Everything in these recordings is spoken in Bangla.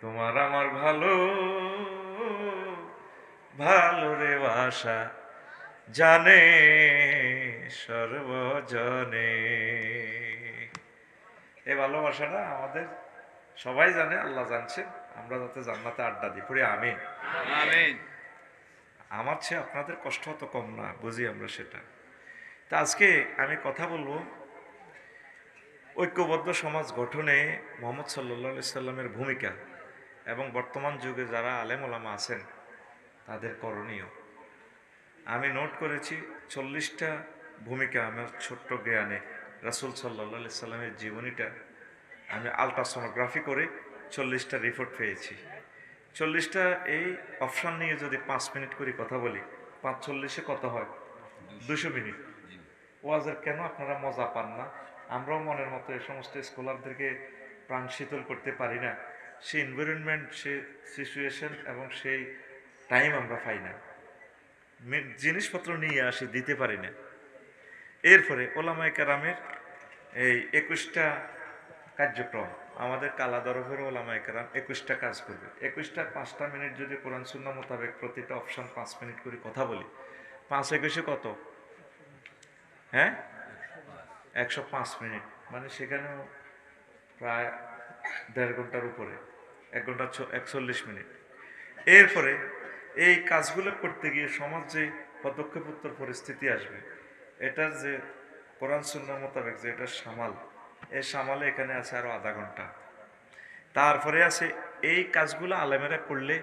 তোমার আমার ভালো ভালো রে বাসা জানে সর্বজনে। এই ভালোবাসাটা আমাদের সবাই জানে, আল্লাহ জানছেন। আমরা যাতে জান্নাতে আড্ডা দিই, পড়ি আমিন। আমিন। আমার চেয়ে আপনাদের কষ্ট তো কম না, বুঝি আমরা সেটা। তা আজকে আমি কথা বলবো ঐক্যবদ্ধ সমাজ গঠনে মোহাম্মদ সাল্লাল্লাহু আলাইহি সাল্লামের ভূমিকা এবং বর্তমান যুগে যারা আলেম ওলামা আছেন তাদের করণীয়। আমি নোট করেছি 40টা ভূমিকা আমার ছোট্ট জ্ঞানে রাসূল সাল্লাল্লাহু আলাইহি সাল্লামের জীবনীটা আমি আলট্রাসোনোগ্রাফি করে 40টা রিপোর্ট পেয়েছি। 40টা এই অপশন নিয়ে যদি 5 মিনিট করে কথা বলি, 5 × 40 কত হয়? 200 মিনিট। ওয়াজের কেন আপনারা মজা পান না? আমরাও মনের মতো এই সমস্ত স্কলারদেরকে প্রাণ শীতল করতে পারি না। সেই এনভায়রনমেন্ট, সেই সিচুয়েশন এবং সেই টাইম আমরা পাই না। জিনিসপত্র নিয়ে আসি, দিতে পারি না। এরপরে ওলামায়ে কেরামের এই 21টা কার্যক্রম, আমাদের কালা দরফের ওলামায়ে কেরাম 21টা কাজ করবে। 21টা 5টা মিনিট যদি কোরআন সুন্নাহ মোতাবেক প্রতিটা অপশন 5 মিনিট করে কথা বলি, 5 × 21 কত? হ্যাঁ, 105 মিনিট। মানে সেখানেও প্রায় 1.5 ঘন্টার উপরে, 1 ঘন্টা 41 মিনিট। এরপরে এই কাজগুলো করতে গিয়ে সমাজ যে পদক্ষেপোত্তর পরিস্থিতি আসবে, এটার যে কোরআন সুন্নাহ মোতাবেক যে এটা সামাল, এই সামালে এখানে আছে আরো আধা ঘন্টা। তারপরে আছে এই কাজগুলো আলেমেরা করলে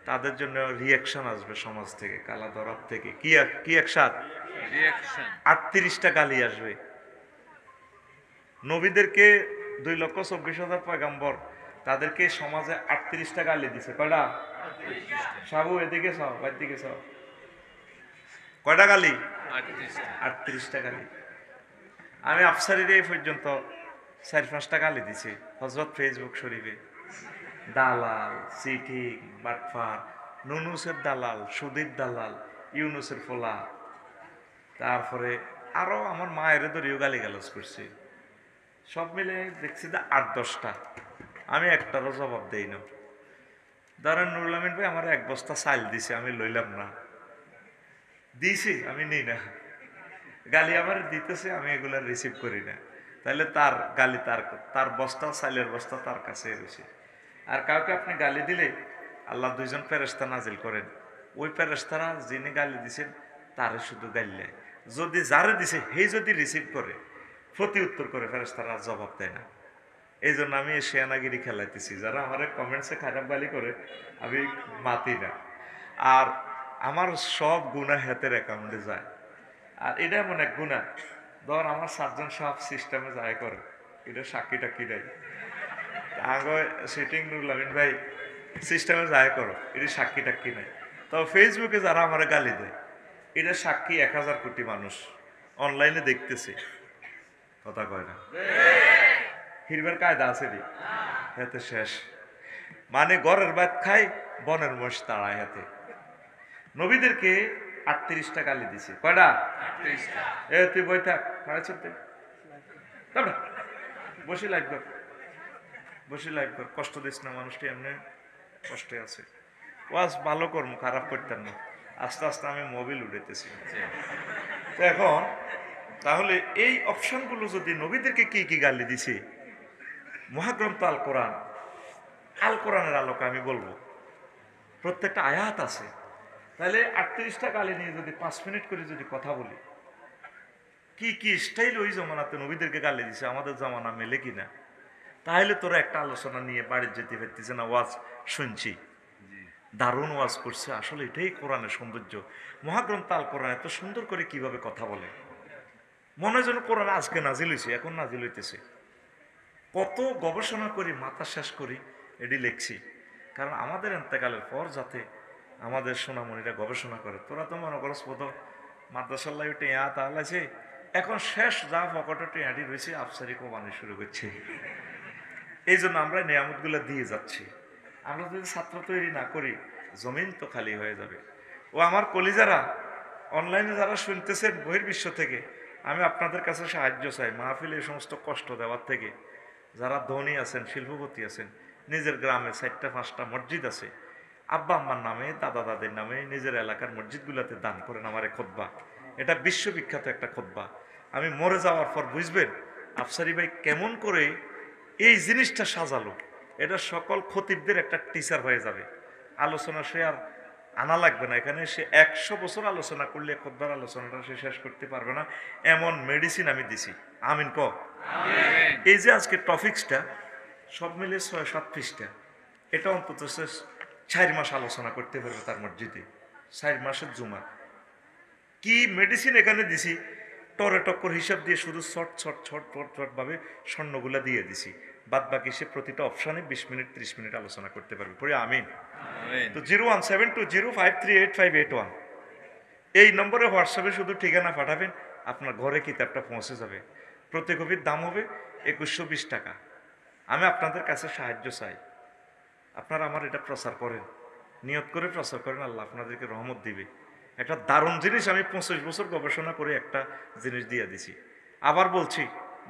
তাদের জন্য রিয়াকশন আসবে সমাজ থেকে, কালা দরব থেকে। কি একসাথ রিঅ্যাকশন। 38টা গালি আসবে। নবীদেরকে 2,24,000 পয়গাম্বর, তাদেরকে সমাজে 38টা গালি দিছে। কয়টা? সাবু এদিকে চাও, বাইর দিকে চাও। কয়টা গালি? 38টা গালি। আমি আফসারির এই পর্যন্ত 4-5টা গালি দিছি হযরত ফেসবুক শরীফে। দালাল, চিঠিং, বাটফার, নুনুসের দালাল, সুদীর দালাল, ইউনুসের ফোলা। তারপরে আরো আমার মায়ের ধরেও গালি গালাজ করছি। সব মিলে দেখছি যে 8-10টা। আমি একটারও জবাব দেই না। ধরেন নুরুল আমিন ভাই আমার 1 বস্তা চাল দিছে, আমি লইলাম না। দিছি, আমি নিই না। গালি আমার দিতেছে, আমি এগুলা রিসিভ করি না। তাহলে তার গালি তার তার বস্তা, চাইলের বস্তা তার কাছে রয়েছে। আর কাউকে আপনি গালি দিলে আল্লাহ 2জন ফেরেশতা নাজিল করেন। ওই ফেরেশতারা যিনি গালি দিছেন তারে শুধু গালি দেয়। যদি যারে দিছে সেই যদি রিসিভ করে, প্রতি উত্তর করে, ফেরেশতারা জবাব দেয় না। এই জন্য আমি এই শেয়ানাগিরি খেলাইতেছি। যারা আমার কমেন্টসে খারাপ গালি করে আমি মাতি না। আর আমার সব গুনাহ হাতের অ্যাকাউন্টে যায়। আর এটা এমন এক গুণা, ধর আমার 7জন সব সিস্টেমে যায় করে, এটা সাক্ষী টাক্ষী নাই। আগে সিটিং নুরুল আমিন ভাই সিস্টেমে যায় করো, এটা সাক্ষী টাক্ষী নাই। তো ফেসবুকে যারা আমার গালি দেয়, এটা সাক্ষী 1000 কোটি মানুষ অনলাইনে দেখতেছে। কথা কয় না, হিরবার কায়দা আছে রে, হাতে শেষ। মানে ঘরের ভাত খাই, বনের মোষ তাড়ায় হাতে। নবীদেরকে 38টা গালি দিছে। কয়টা? এ তুই বই থাক, বসে লাইভ কর, বসে লাইভ কর। কষ্ট দিস না, মানুষটি এমনি কষ্টে আছে। ওয়াজ ভালো কর্ম, খারাপ করতেন না। আস্তে আস্তে আমি মোবিল উড়াইতেছি। তো এখন তাহলে এই অপশনগুলো যদি নবীদেরকে কি কি গালি দিছে, মহাগ্রন্থ আল কোরআন, আল কোরআনের আলোকে আমি বলবো প্রত্যেকটা আয়াত আছে। তাহলে 38টা গালি নিয়ে যদি 5 মিনিট করে যদি কথা বলি, কি কি স্টাইল ওই জমানাতে নবীদেরকে গালি দিছে আমাদের জমানা মেলে কিনা, তাহলে তোরা একটা আলোচনা নিয়ে বাড়ির যেতে পারতেছে না। ওয়াজ শুনছি, দারুণ ওয়াজ করছে, আসলে এটাই কোরআনের সৌন্দর্য। মহাগ্রন্থ আল কোরআন এত সুন্দর করে কিভাবে কথা বলে, মনে হয় যেন কোরআন আজকে নাজিল হয়েছে, এখন নাজিল হইতেছে। কত গবেষণা করি, মাথা শেষ করি, এটি লিখছি। কারণ আমাদের এন্তেকালের পর যাতে আমাদের সোনামণিরা গবেষণা করে। তোরা তো মনে করস প্রথম মাদ্রাসাল্লাহ টেঁয়া তাহলে এখন শেষ যা পকেটে টেঁয়াটি রয়েছে আফসারি কমানো শুরু করছে। এই জন্য আমরা নিয়ামতগুলো দিয়ে যাচ্ছি। আমরা যদি ছাত্র তৈরি না করি, জমিন তো খালি হয়ে যাবে। ও আমার কলিজারা, অনলাইনে যারা শুনতেছেন বহির্বিশ্ব থেকে, আমি আপনাদের কাছে সাহায্য চাই। মাহফিলে এই সমস্ত কষ্ট দেওয়ার থেকে যারা ধনী আছেন, শিল্পপতি আছেন, নিজের গ্রামে 4টা 5টা মসজিদ আছে, আব্বা আম্মার নামে দাদা দাদির নামে নিজের এলাকার মসজিদগুলোতে দান করেন আমারে খুতবা। এটা বিশ্ববিখ্যাত একটা খুতবা। আমি মরে যাওয়ার পর বুঝবেন আফসারি ভাই কেমন করে এই জিনিসটা সাজালো। এটা সকল খতিবদের একটা টিচার হয়ে যাবে। আলোচনা সে আর আনা লাগবে না, এখানে সে 100 বছর আলোচনা করলে খুতবার আলোচনাটা সে শেষ করতে পারবে না, এমন মেডিসিন আমি দিছি। আমিন ক। এই যে আজকে টপিক্সটা সব মিলে 6-7 পৃষ্ঠা, এটা অন্তত সে 4 মাস আলোচনা করতে পারবে তার মসজিদে। 4 মাসের জুমা কি মেডিসিন এখানে দিছি, টরে টক্কর হিসাব দিয়ে শুধু ছট ভাবে স্বর্ণগুলা দিয়ে দিছি। বাদ বাকি সে প্রতিটা অপশানে 20 মিনিট 30 মিনিট আলোচনা করতে পারবে। পরে আমিন। তো 01720538581 এই নম্বরে হোয়াটসঅ্যাপে শুধু ঠিকানা পাঠাবেন, আপনার ঘরে কিতাবটা পৌঁছে যাবে। প্রতি কপির দাম হবে 2120 টাকা। আমি আপনাদের কাছে সাহায্য চাই, আপনারা আমার এটা প্রচার করেন, নিয়ত করে প্রচার করেন, আল্লাহ আপনাদেরকে রহমত দিবে। একটা দারুণ জিনিস আমি 25 বছর গবেষণা করে একটা জিনিস দিয়ে দিছি। আবার বলছি,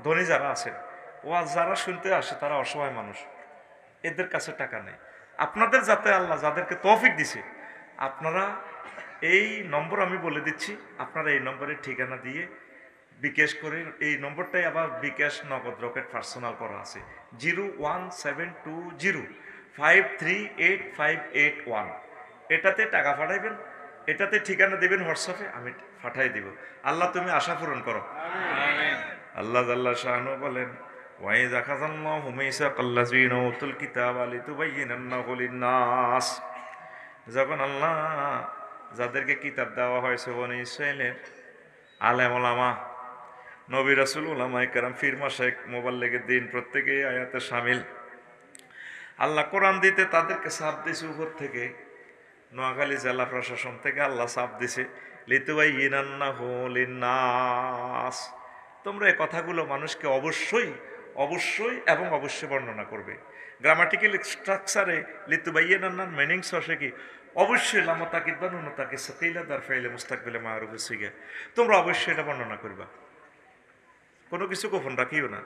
ধনী যারা আছেন, ওয়াজ যারা শুনতে আসে তারা অসহায় মানুষ, এদের কাছে টাকা নেই। আপনাদের যাতে আল্লাহ যাদেরকে তৌফিক দিছে, আপনারা এই নম্বর আমি বলে দিচ্ছি, আপনারা এই নম্বরের ঠিকানা দিয়ে বিকাশ করে, এই নম্বরটাই আবার বিকাশ নগদ রকেট পার্সোনাল করা আছে, 01720538581। এটাতে টাকা পাঠাইবেন, এটাতে ঠিকানা দেবেন হোয়াটসঅ্যাপে, আমি পাঠাই দিব। আল্লাহ তুমি আশা পূরণ করো। আল্লাহ জাল্লা শাআনু বলেন, ওয়াইযা আখাযাল্লাহু মিসাকাল্লাযীনা উতুল কিতাবা লিতুবায়্যিনান্নাহু লিন-নাস। যখন আল্লাহ যাদেরকে কিতাব দেওয়া হয়েছে বনি ইসরাঈলের আলেম ওলামা, নবী রাসূল, উলামায়ে কেরাম, পীর মাশায়েখ, মুবাল্লিগের দিন, প্রত্যেকেই আয়াতে শামিল। আল্লাহ কোরআন দিতে তাদেরকে চাপ দিয়েছে উপর থেকে, নোয়াখালী জেলা প্রশাসন থেকে আল্লাহ চাপ দিছে, লিতুবায়্যিনান্নাহু লিন-নাস। তোমরা এই কথাগুলো মানুষকে অবশ্যই অবশ্যই এবং অবশ্যই বর্ণনা করবে। গ্রামাটিক্যাল স্ট্রাকচারে লিতুবায়্যিনান্নার মিনিংস হচ্ছে কি, অবশ্যই লাম তাকিদ বা নুন তাকিদ সাকিলা দার ফাইলে মুস্তাকবিলে মারুফ সিগে, তোমরা অবশ্যই এটা বর্ণনা করবা, কোনো কিছু গোপন রাখিও না।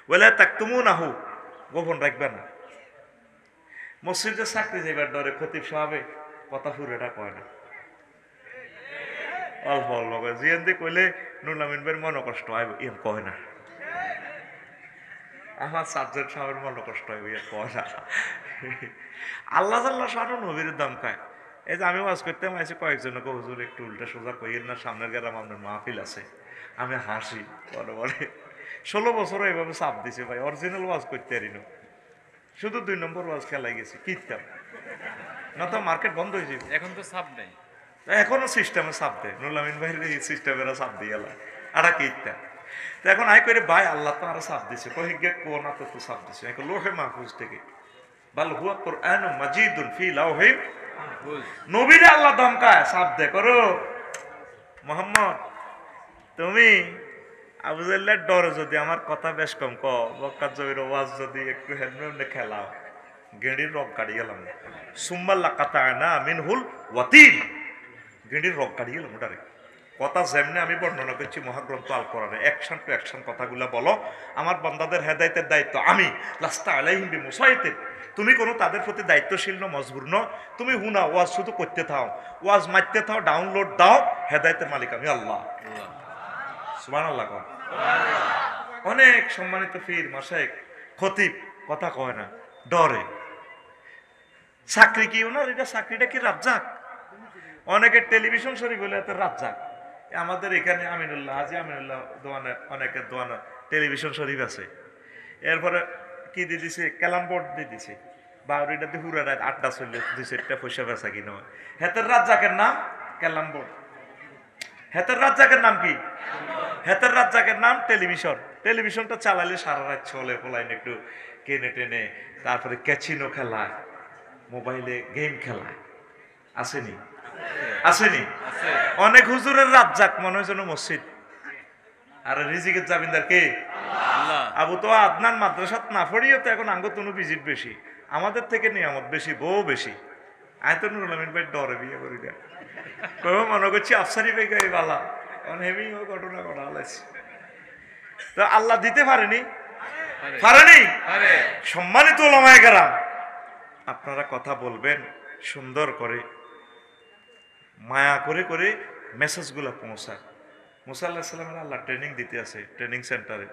ওয়ালা তাকতুমুনাহু, গোপন রাখবে না। মসজিদে চাকরি যাইবার ডরে খতিব সাহেবে কথা ফুরেটা কয় না, অল্প অল্প কয়। জিয়ান্দি কইলে নুরুল আমিন ভাইয়ের মনে কষ্ট হয়, এম কয় না। আমার সাবজেক্ট সাহেবের মনে কষ্ট হয়, এম কয় না। আল্লাহ আল্লাহ সারো নবীর দাম খায়। এই যে আমি ওয়াজ করতে আইছি, কয়েকজনকে হুজুর একটু উল্টা সোজা কইয়ের না, সামনের গ্রামে আপনার মাহফিল আছে। আমি হাসি, বলে বলে 16 বছরও এইভাবে চাপ দিছে ভাই, অরিজিনাল ওয়াজ করতে পারি না, শুধু 2 নম্বর ওয়াজ খেলাই গেছি কিতাম না, তো মার্কেট বন্ধ হয়ে যাবে। এখন তো সাপ নেই, এখনো সিস্টেমে চাপ দেয়, নুরুল আমিন ভাইয়ের এই সিস্টেমের চাপ দিয়ে গেল আটা কিতা। তো এখন আই করে ভাই আল্লাহ তো আরো চাপ দিছে, কহিগে কোন তো চাপ দিছে এখন লোহে মাহফুজ থেকে, বাল হুয়া কুরআন মাজিদুন ফি লাওহিম। নবীরে আল্লাহ ধমকায়, চাপ দে করো মোহাম্মদ, তুমি আবু জাহলের ডরে যদি আমার কথা বেশ কম ক, বক্কা জবির ওয়াজ যদি একটু হেলমেট খেলাও, গেঁড়ির রক কাটি গেলাম, সুম্মাল্লা কাতা না মিনহুল ওয়াতিল, গেঁড়ির রক কাটি গেলাম ওটারে। কথা যেমনি আমি বর্ণনা করছি মহাগ্রন্থ আল কোরআনে, অ্যাকশন টু অ্যাকশন কথাগুলো বলো। আমার বান্দাদের হেদায়েতের দায়িত্ব আমি, লাস্তা আলাইহিম বিমুসাইতির, তুমি কোনো তাদের প্রতি দায়িত্বশীল ন, মজবুর ন, তুমি হুনা ওয়াজ শুধু করতে থাও, ওয়াজ মারতে থাও, ডাউনলোড দাও, হেদায়েতের মালিক আমি আল্লাহ। সুবহানাল্লাহ। অনেক সম্মানিত পীর মাশায়েখ খতিব কথা কয় না, ডরে। চাকরি কি ওনার, এটা চাকরিটা কি রাজ্জাক? অনেকের টেলিভিশন শরীফ হলে এত রাজ্জাক। আমাদের এখানে আমিনুল্লাহ, হাজি আমিনুল্লাহ দোয়ানে, অনেকের দোয়ানে টেলিভিশন শরীফ আছে। এরপরে কি দিয়ে দিছে, ক্যালাম বোর্ড দিয়ে দিছে, বাউরিটাতে হুরা রাত 8টা চলে 2-4টা পয়সা বেচা কিনা হয়। হেতের রাজ্জাকের নাম ক্যালাম বোর্ড। হেতের রাজ্জাকের নাম কি? হেতের রাজ্জাকের নাম টেলিভিশন। টেলিভিশনটা চালালে সারা রাত চলে, পোলাইন একটু কেনে টেনে, তারপরে ক্যাচিনো খেলা, মোবাইলে গেম খেলা, আসেনি আসেনি? অনেক হুজুরের রাজ্জাক মনে হয় যেন মসজিদ। আর রিজিকের জামিনদার কে? আবু তো আদনান মাদ্রাসাত না পড়িও তো এখন আঙ্গতনু ভিজিট বেশি, আমাদের থেকে নিয়ামত বেশি, বউ বেশি। আয় তো নুরুল আমিন ভাই ডরে বিয়ে করি না, মনে করছি আফসারি বেগাই বালা, কারণ হেমি ঘটনা ঘটা হলাইছে। তো আল্লাহ দিতে পারেনি, পারেনি। সম্মানিত ওলামায়ে কেরাম, আপনারা কথা বলবেন সুন্দর করে, মায়া করে করে মেসেজগুলো পৌঁছায়। মুসা আল্লাহ সাল্লামের আল্লাহ ট্রেনিং দিতে আছে ট্রেনিং সেন্টারে,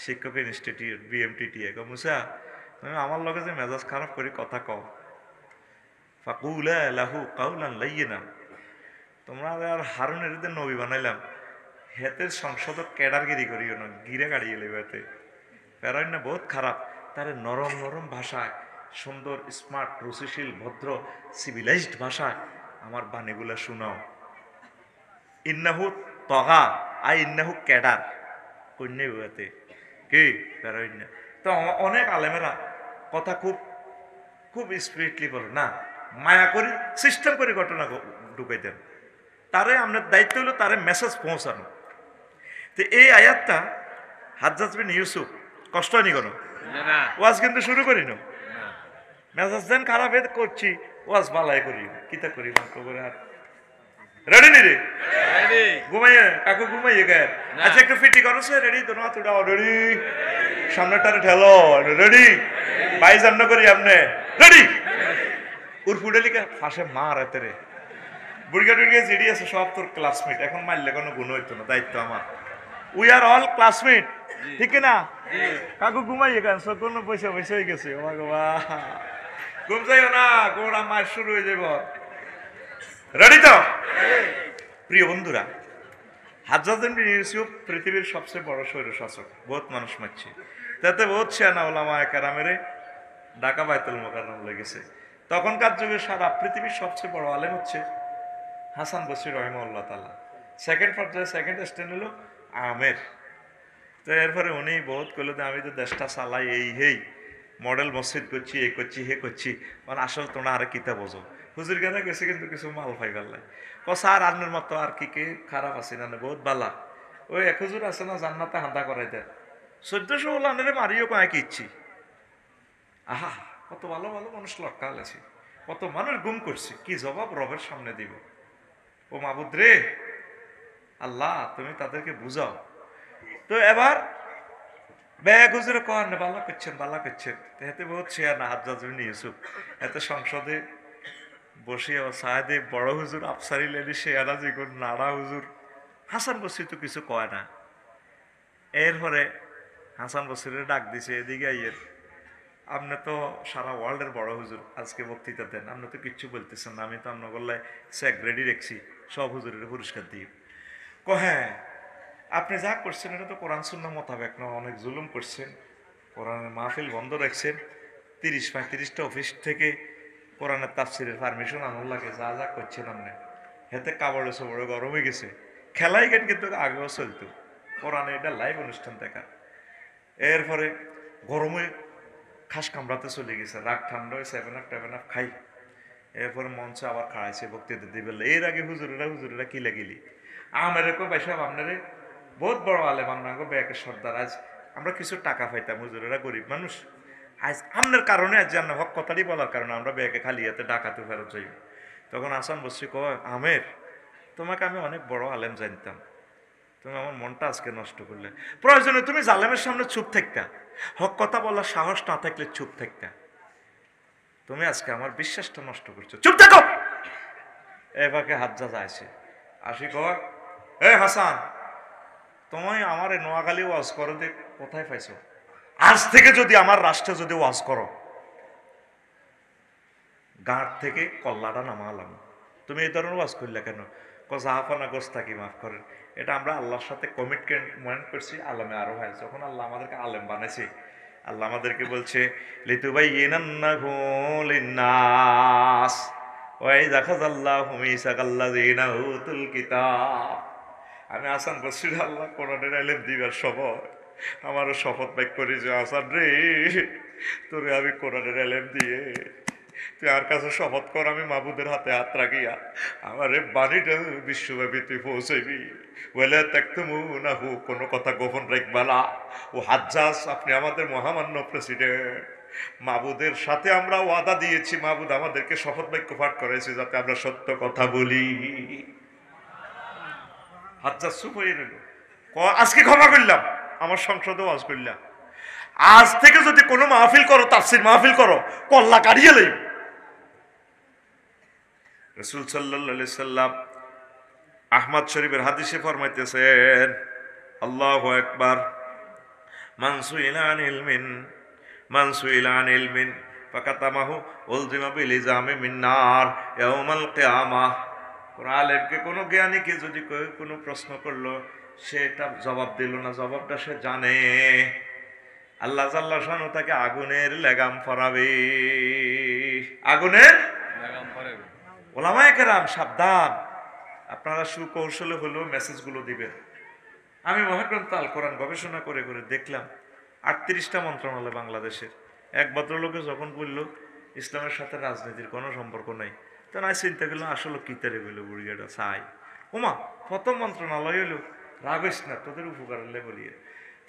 শিক্ষক ইনস্টিটিউট BMTT। মুসা, তুমি আমার লগে যে মেজাজ খারাপ করে কথা কও, ফাকুলা লাহু কাউলান লাইয়িনা, তোমরা আর হারুনের নবী বানাইলাম, হেতের সংসদক কেডারগিরি করিও না, গিরে গাড়িয়ে লেবাতে প্যারাই না বহুত খারাপ। তারে নরম নরম ভাষায়, সুন্দর স্মার্ট রুচিশীল ভদ্র সিভিলাইজড ভাষায় আমার বাণীগুলা শোনাও। ইন্নাহু তগা আই ইন্নাহু ক্যাডার কন্যা বুয়াতে কি প্যারাই না। তো অনেক আলেমেরা কথা খুব খুব স্পিরিটলি বলে না, মায়া করি সিস্টেম করে ঘটনা ঢুকাই দেন। তারে আপনার দায়িত্ব হলো তারে মেসেজ পৌঁছানো। তো এই আয়াতটা হাজ্জাজ বিন ইউসুফ কষ্ট হয়নি কোনো, ওয়াজ কিন্তু শুরু করি না, মেজাজ দেন খারাপ করছি, ওয়াজ বালাই করি কিতা করি মাত্র করে। আর রেডি নি রে ঘুমাইয়ে কাকু ঘুমাইয়ে গে, আচ্ছা একটু ফিটি করো সে রেডি, তো না তুই রেডি, সামনেটারে ঠেলো রেডি, বাইশ আন্ন করি আপনি রেডি। ওর ফুডেলিকে ফাঁসে মার এতে রে, বুড়িগা টুড়িগা জিডি আছে সব তোর ক্লাসমেট, এখন মারলে কোনো গুণ হইতো না, দায়িত্ব আমার। উই আর অল ক্লাসমেট, ঠিক না? কাকু ঘুমাইয়ে গেছে, কোনো পয়সা পয়সা হয়ে গেছে, ও বাবা ঘুম যাইও না, গোড়া মার শুরু হয়ে যাব। রেডি তো? প্রিয় বন্ধুরা, হাজ্জাজ বিন ইউসুফ পৃথিবীর সবচেয়ে বড় স্বৈরশাসক, বহুত মানুষ মারছে, তাতে বহুত শিয়ানা ওলামা কেরামেরে ঢাকা বাইতুল মোকাররম লেগেছে। তখনকার যুগে সারা পৃথিবীর সবচেয়ে বড় আলেম হচ্ছে হাসান বসরি রহিমাহুল্লাহ তাআলা। সেকেন্ড পর্যায়ে সেকেন্ড স্ট্যান্ড হলো আমের। তো এরপরে উনি বহুত করলো যে আমি তো দেশটা চালাই, এই হেই মডেল মসজিদ করছি, এই করছি হে করছি, মানে আসলে তোমরা আরে কিতা বোঝো। হুজুর গানা গেছে কিন্তু কিছু মাল পাই পারলাই, স্যার আন্নের মতো আর কি কে খারাপ আছে না, বহুত বালা। ওই এক হুজুর আছে না জান্নাতে হাঁদা করাই দেয়, 1400 ওলানের মারিও কয়েক ইচ্ছি। আহা, কত ভালো ভালো মানুষ লটকাল আছে, কত মানুষ গুম করছে, কি জবাব রবের সামনে দিব? ও মাবুদ রে আল্লাহ, তুমি তাদেরকে বুঝাও। তো এবার ব্যাগ হুজুরে কন বালা করছেন বালা করছেন, এতে বহুত শেয়ার না হাজ্জাজ বিন ইউসুফ এতে সংসদে বসিয়া সাহেদে বড় হুজুর আফসারি লেডি শেয়ারা যেগুন নাড়া হুজুর হাসান বসরি তো কিছু কয় না। এরপরে হাসান বসরির ডাক দিছে, এদিকে আইয়ের, আপনি তো সারা ওয়ার্ল্ডের বড় হুজুর, আজকে বক্তৃতা দেন, আপনি তো কিচ্ছু বলতেছেন না, আমি তো আপনার গল্লায় স্যাক রেডি রেখছি, সব হুজুরের পুরস্কার দিই। হ্যাঁ, আপনি যা করছেন এটা তো কোরআন সুন্নাহ মোতাবেক না, অনেক জুলুম করছেন, কোরআনের মাহফিল বন্ধ রাখছেন, 30-35টা অফিস থেকে কোরআনের তাফসিরের পারমিশন আনার লাগে, যা যা করছেন আপনি হেতে কাপড়ে সবড়ে গরম হয়ে গেছে। খেলাই গেন কিন্তু আগেও চলতো, কোরআনে এটা লাইভ অনুষ্ঠান দেখা। এরপরে গরমে খাস কামড়াতে চলে গেছে, রাগ ঠান্ডা হয়ে 7 আপ খাই। এরপরে মঞ্চে আবার খাড়াইছে বক্তৃতা দিবে। এর আগে হুজুরেরা কি লাগিলি আমার বাইসাব আপনারে বহুত বড় আলেম, আপনাকে ব্যাকের সর্দার, আজ আমরা কিছু টাকা পাইতাম, হুজুরেরা গরিব মানুষ, আজ আপনার কারণে আজ জানা হক কথাটি বলার কারণে আমরা ব্যাগে খালি হাতে ডাকাতে ফেরত যাই। তখন হাসান বসরি কয়, আমের তোমাকে আমি অনেক বড় আলেম জানতাম, তুমি আমার মনটা আজকে নষ্ট করলে। প্রয়োজনে তুমি জালেমের সামনে চুপ থাকতা, হক কথা বলার সাহস না থাকলে চুপ থাকতা, তুমি আজকে আমার বিশ্বাসটা নষ্ট করছো, চুপ থাকো। এভাবে হাজ্জাজ আসে, আসি কয়, এ হাসান, তোমায় আমার নোয়াখালী ওয়াজ করো দে, কোথায় পাইছো? আজ থেকে যদি আমার রাষ্ট্রে যদি ওয়াজ করো, গাঁট থেকে কল্লাটা নামালাম। তুমি এই ধরনের ওয়াজ করলে কেন? জাহাফানা গোস্তাকি মাফ করেন, এটা আমরা আল্লাহর সাথে কমিটমেন্ট করছি, আলেমে আরো হয়। যখন আল্লাহ আমাদেরকে আলেম বানাইছে, আল্লাহ আমাদেরকে বলছে লিতুবাইয়িনান্নাহু লিন্নাস ওয়া ইযা খাযাল্লাহু মিসাকাল্লাযিনা উতুল কিতাব। আমি হাসান বসরি আল্লাহ কোরআনের ইলম দিবার সময় আমারও শপথ বাক্য করি যে হাসান রে, তোরে আমি কোরআনের ইলম দিয়ে তুই আর কাছে শপথ কর, আমি মাবুদের হাতে হাত রাখিয়া আমার বাণীটা বিশ্বব্যাপী তুই পৌঁছাইবি, বলে তাকতুমুনাহু, কোনো কথা গোপন রাখবা না। ও হাজ্জাজ, আপনি আমাদের মহামান্য প্রেসিডেন্ট, মাবুদের সাথে আমরা ওয়াদা দিয়েছি, মাবুদ আমাদেরকে শপথ বাক্য পাঠ করেছে যাতে আমরা সত্য কথা বলি। হাজ্জাজ চুপ হয়ে রইল, আজকে ক্ষমা করলাম, আমার সংসদে ওয়াজ করলাম, আজ থেকে যদি কোনো মাহফিল করো, তাফসির মাহফিল করো, কল্লা কাড়িয়ে লই, রাসূল সাল্লাল্লাহু আলাইহি সাল্লাম আহমদ শরীফের হাদিসে ফরমাইতেছেন, আল্লাহু আকবার, মান সুইলা আন ইলমিন ফাকাতামাহু উলজিমা বিলিজামি মিন নার ইয়াউমাল কিয়ামাহ। কোন আলেমকে, কোনো জ্ঞানীকে যদি কোনো প্রশ্ন করলো, সে এটা জবাব দিল না, জবাবটা সে জানে, আল্লাহ জাল্লা শানু তাকে আগুনের লেগাম পরাবে, আগুনের লাগাম পড়াবে। ওলামায়ে কেরাম সাবধান, আপনারা সুকৌশলে হলেও মেসেজগুলো দিবেন। আমি মহাগ্রন্থ আল কোরআন গবেষণা করে করে দেখলাম 38টা মন্ত্রণালয় বাংলাদেশের। এক ভদ্রলোকে যখন বলল ইসলামের সাথে রাজনীতির কোনো সম্পর্ক নাই, তো না চিন্তা করলাম আসলে কি তারে বললো বুড়িয়াটা চাই ওমা প্রথম মন্ত্রণালয় হলো রাগস না তোদের উপকার হলে বলিয়ে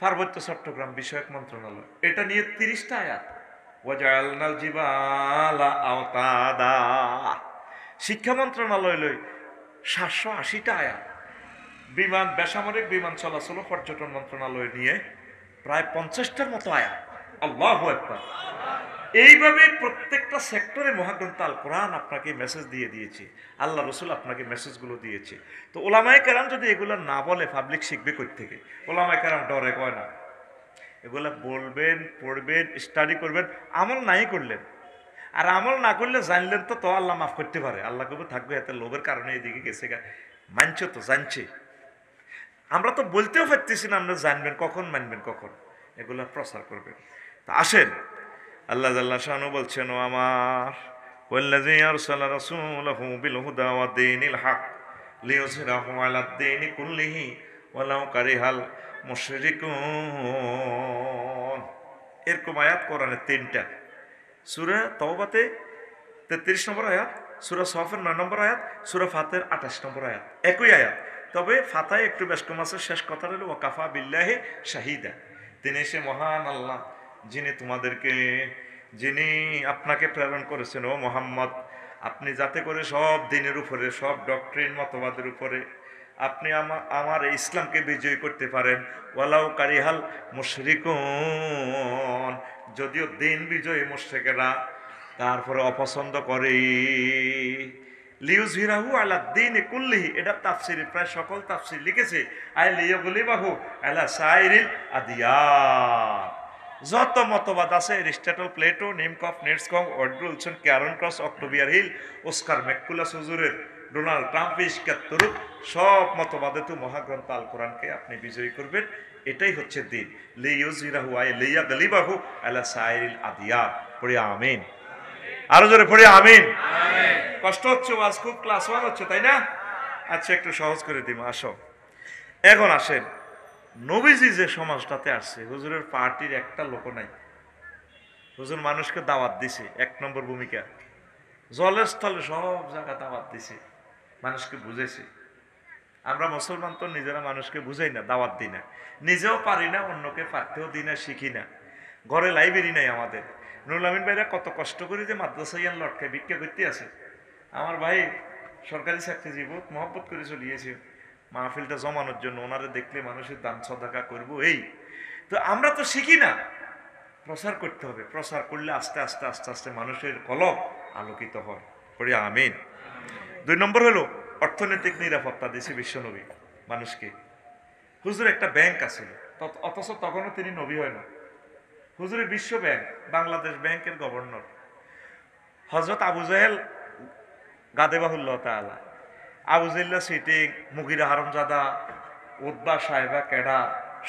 পার্বত্য চট্টগ্রাম বিষয়ক মন্ত্রণালয়, এটা নিয়ে 30টা আয়াত। ওয়াজআলনাল জিবালা আওতাদা। শিক্ষা মন্ত্রণালয় লই 780টা আয়াত। বিমান, বেসামরিক বিমান চলাচল ও পর্যটন মন্ত্রণালয় নিয়ে প্রায় 50টার মতো আয়াত। আল্লাহু আকবার। এইভাবে প্রত্যেকটা সেক্টরে মহাগ্রন্থ আল কোরআন আপনাকে মেসেজ দিয়ে দিয়েছে, আল্লাহ রসুল আপনাকে মেসেজগুলো দিয়েছে। তো ওলামায়ে কেরাম যদি এগুলো না বলে পাবলিক শিখবে কই থেকে? ওলামায়ে কেরাম ডরে কয় না, এগুলা বলবেন, পড়বেন, স্টাডি করবেন, আমল নাই করলেন। আর আমল না করলে জানলেন তো আল্লাহ মাফ করতে পারে, আল্লাহ কবে থাকবে এত লোভের কারণে এদিকে গেছে গা, মানছে তো জানছে, আমরা তো বলতেও পারতেছি না, আমরা জানবেন কখন, মানবেন কখন, এগুলা প্রচার করবেন। তা আসেন, আল্লাহ জাল্লা শানু বলছেন, ও আমার ওয়াল্লাযী আরসালা রাসূলাহু বিল হুদা ওয়া দীনিল হক লিইয়ুযহিরাহু আলাদ দীনি কুল্লিহি ওয়ালাউ কারিহাল মুশরিকুন। এরকম আয়াত কোরআনে 3টা। সূরা তাওবাতে 33 নম্বর আয়াত, সূরা সফের 9 নম্বর আয়াত, সূরা ফাতের 28 নম্বর আয়াত, একই আয়াত। তবে ফাতায় একটু বেশ কম আছে, শেষ কথা হলো ওয়াকাফা বিল্লাহি শাহিদা। তিনি সে মহান আল্লাহ যিনি আপনাকে প্রেরণ করেছেন ও মুহাম্মদ, আপনি যাতে করে সব দিনের উপরে, সব ডক্ট্রিন মতবাদের উপরে আপনি আমার এই ইসলামকে বিজয়ী করতে পারেন। ওয়ালাউ কারিহাল মুশরিকুন, যদিও দিন বিজয়ী মুশরিকেরা তারপরে অপছন্দ করে। লিইয়ুযহিরাহু আলাদ দীনি কুল্লিহি, এটা তাফসীরে প্রায় সকল তাফসীর লিখেছে, আই লিয়াগলিবাহু আলা সাইরিল আদিয়ান। যত মতবাদ আছে, এরিস্টটল, প্লেটো, নিমকফ, নেটসকম, ওয়ার্ডরুলসন, ক্যারন ক্রস, অক্টোবিয়ার হিল, অস্কার ম্যাকুলাস হুজুরের, ডোনাল্ড ট্রাম্প, ইস্কাত্তরুক, সব মতবাদে তো মহাগ্রন্থ আল কোরআনকে আপনি বিজয়ী করবেন। এটাই হচ্ছে দিন। লিইয়ুযহিরাহু আই লিয়াগলিবাহু আলা সাইরিল আদিয়ান। পড়ি আমিন। আরো জোরে পড়ি আমিন। কষ্ট হচ্ছে, ওয়াজ খুব ক্লাস 1 হচ্ছে, তাই না? আচ্ছা, একটু সহজ করে দিব। আসো, এখন আসেন, নবীজি যে সমাজটাতে আসছে, হুজুরের পার্টির একটা লোক নাই। হুজুর মানুষকে দাওয়াত দিছে, 1 নম্বর ভূমিকা। জলের স্থলে সব জায়গা দাওয়াত দিছে, মানুষকে বুঝেছে। আমরা মুসলমান তো নিজেরা মানুষকে বুঝাই না, দাওয়াত দিই না, নিজেও পারি না, অন্যকে পারতেও দিই না, শিখি না। ঘরে লাইব্রেরি নাই আমাদের। নুরুল আমিন ভাইরা কত কষ্ট করে যে মাদ্রাসাইয়ান লটকায় ভিক্ষা করতে আছে। আমার ভাই সরকারি চাকরিজীবী, মহব্বত করে চলিয়েছে মাহফিলটা জমানোর জন্য, ওনারে দেখলে মানুষের দান সদাকা করবো। এই তো আমরা তো শিখি না, প্রচার করতে হবে। প্রচার করলে আস্তে আস্তে আস্তে আস্তে মানুষের কলব আলোকিত হয়। পড়ি আমিন। 2 নম্বর হলো অর্থনৈতিক নিরাপত্তা দিয়েছে বিশ্বনবী মানুষকে। হুজুর একটা ব্যাংক আছে, অথচ তখনও তিনি নবী হয় না। হুজুরের বিশ্ব ব্যাংক, বাংলাদেশ ব্যাংকের গভর্নর হযরত আবু জাহেল গাদেবাহুল্লাহ তাআলা, আবু জাহেল সিটিং, মুগিরা হারামজাদা, উদ্বা সাহেবা কেডা,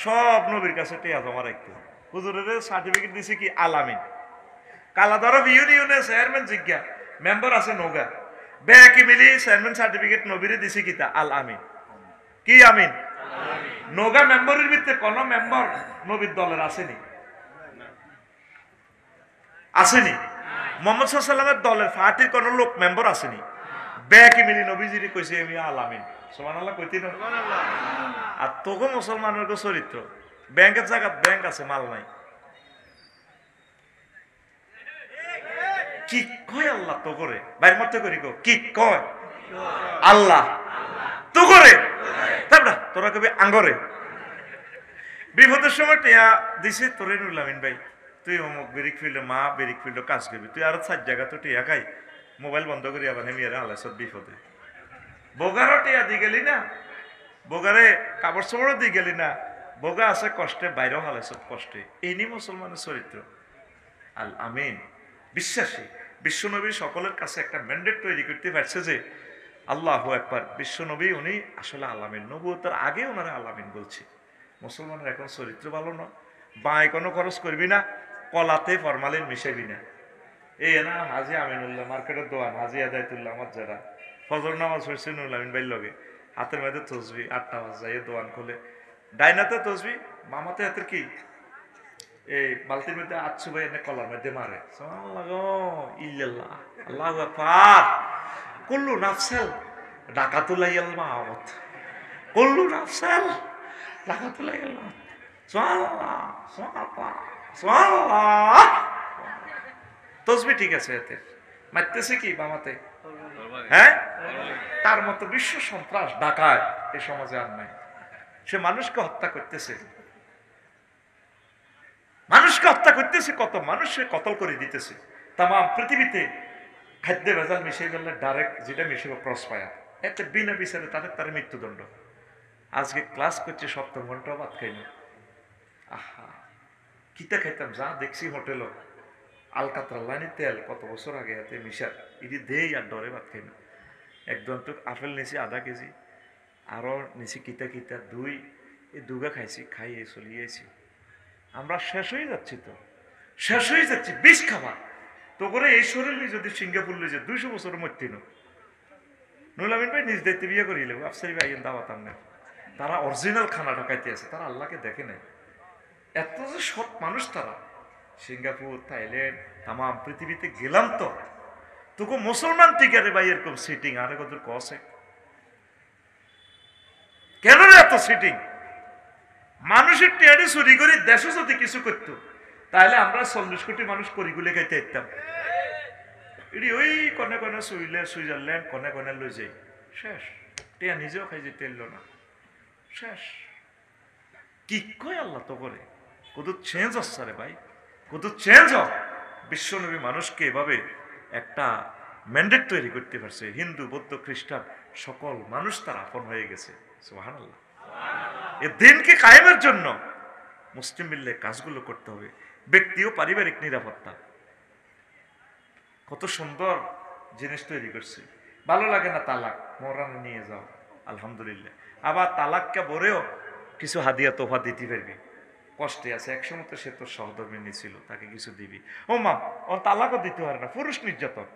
সব নবীর কাছে টিয়া জমা রাখতো। হুজুরের সার্টিফিকেট দিছে কি আল আমিন। কালাদরফ ইউনিয়নের চেয়ারম্যান জিজ্ঞা, মেম্বার আছে নৌগা, ব্যাকি মিলি চেয়ারম্যান সার্টিফিকেট নবীরে দিছে কিতা আল আমিন। কি আমিন? নৌগা মেম্বারের ভিতরে কোন মেম্বার নবীর দলের আসেনি? আসেনি। মোহাম্মদ সাল্লাল্লাহু আলাইহি ওয়াসাল্লামের দলের পার্টির কোন লোক মেম্বার আসেনি। ব্যাকি মিলি নবীজিরে কইছে আমি আল আমিন। সুবহানাল্লাহ কইতি না? সুবহানাল্লাহ। আর তোগো মুসলমানের চরিত্র, ব্যাংকের জায়গা ব্যাংক আছে, মাল নাই। কি কয় আল্লাহ তো করে বাইর মধ্যে করি গো, কি কয় আল্লাহ তো করে, তারপর তোরা কবি আঙ্গরে। বিপদের সময় টিয়া দিছে তোরে নুরুল আমিন ভাই, তুই অমুক বেরিক ফিল্ড, মা বেরিক ফিল্ড কাজ করবি, তুই আরো 4 জায়গা তো টিয়া খাই, মোবাইল বন্ধ করি আবার হেমিয়ারে আলাইসত বিপদে বোগারও টিয়া দি গেলি না বোগারে কাপড় চোপড়ও দি গেলি না বোগা আছে কষ্টে বাইরেও হালাইসত কষ্টে ইনি মুসলমানের চরিত্র আল আমিন বিশ্বাসী বিশ্বনবী সকলের কাছে একটা ম্যান্ডেট তৈরি করতে পারছে যে আল্লাহু আকবার বিশ্বনবী উনি আসলে আলামিন নবুয়তের আগে ওনারা আলামিন বলছে মুসলমানের এখন চরিত্র ভালো না বাঁয় কোনো খরচ করবি না কলাতে ফরমালিন মিশাবি না এই না হাজি আমিনুল্লাহ মার্কেটের দোয়ান হাজি আদায়তুল্লাহ আমার যারা ফজর নামাজ হয়েছে নুরুল আমিন ভাইয়ের লগে হাতের মধ্যে তসবি 8টা বাজ যাই দোয়ান খুলে ডাইনাতে তসবি মামাতে হাতের কি এই বালতির মধ্যে আচ্ছু ভাই এনে কলার মধ্যে মারে ইল্লাল্লাহ আল্লাহু আকবার কুল্লু নাফসাল ডাকাতুলাইয়াল মাউত কুল্লু নাফসাল ডাকাতুলাইয়াল মাউত সুবহানাল্লাহ সুবহানাল্লাহ সুবহানাল্লাহ তসবি ঠিক আছে এতে মারতেছে কি বামাতে হ্যাঁ তার মতো বিশ্ব সন্ত্রাস ডাকায় এই সমাজে আর নাই সে মানুষকে হত্যা করতেছে কত মানুষ সে কতল করে দিতেছে তাম পৃথিবীতে খাদ্য ভেজাল মিশিয়ে গেলে ডাইরেক্ট যেটা মিশিয়ে ক্রস ফায়ার এতে বিনা বিচারে তার মৃত্যুদণ্ড আজকে ক্লাস করছে 7 ঘন্টা ভাত খাইনি আহা কিতা খাইতাম যা দেখছি হোটেল আলকাতরাল্লানি তেল কত বছর আগে হাতে মিশার ইদি দেই আর ডরে ভাত খাই না একদম তো আপেল নিছি আধা কেজি আরো নিছি কিতা কিতা এই দুগা খাইছি খাইয়ে চলিয়েছি আমরা শেষ হয়ে যাচ্ছি বিষ খাবার তো করে এই শরীর যদি সিঙ্গাপুর লই যে 200 বছর মরতে নুরুল আমিন ভাই নিজ দায়িত্বে বিয়ে করিলে আফসারি ভাই দাওয়াত আনলেন তারা অরিজিনাল খানা ঢাকাইতে আছে তারা আল্লাহকে দেখে নাই এত যে সৎ মানুষ তারা সিঙ্গাপুর থাইল্যান্ড তাম পৃথিবীতে গেলাম তো তোকে মুসলমান টিকারে ভাই এরকম সিটিং আরে কত কসে কেন রে এত সিটিং মানুষের টেয়ারে চুরি করে দেশে যদি কিছু করতো তাহলে আমরা 40 কোটি মানুষ করিগুলে খাইতে যেতাম এটি ওই কনে কনে সুইজারল্যান্ড কনে কনে লই যাই শেষ টিয়া নিজেও খাই যেতে এলো না শেষ কি কয় আল্লাহ তো করে কত চেঞ্জ হচ্ছে রে ভাই কত চেঞ্জ বিশ্বনবী মানুষকে এভাবে একটা ম্যান্ডেট তৈরি করতে পারছে হিন্দু বৌদ্ধ খ্রিস্টান সকল মানুষ তার আপন হয়ে গেছে সুবহানাল্লাহ এ দিনকে কায়েমের জন্য মুসলিম মিললে কাজগুলো করতে হবে ব্যক্তি ও পারিবারিক নিরাপত্তা কত সুন্দর জিনিস তৈরি করছে ভালো লাগে না তালাক মরানো নিয়ে যাও আলহামদুলিল্লাহ আবার তালাককে বলেও কিছু হাদিয়া তোফা দিতে পারবি কষ্টে আছে একসময় তো সে তোর সহধর্মী ছিল তাকে কিছু দিবি ও মা ও তালাকও দিতে পারে না পুরুষ নির্যাতন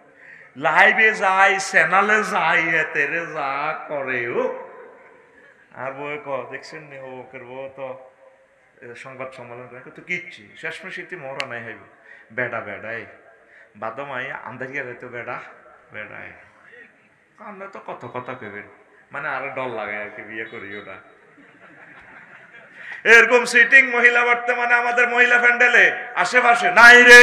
লাইভে যাই চ্যানেলে যাই তেরে যা করে ও আর বই দেখছেন ও করবো তো সংবাদ সম্মেলন করে তো কিচ্ছি শেষমেশ শীতে মরা নাই হইব বেড়াই বাদমাই আন্দারিয়া হয়তো বেড়ায় আমরা তো কত কথা কেবেন মানে আরো ডর লাগে আর কি বিয়ে করি ওটা এরকম সিটিং মহিলা বর্তমানে আমাদের মহিলা প্যান্ডেলে আশেপাশে নাই রে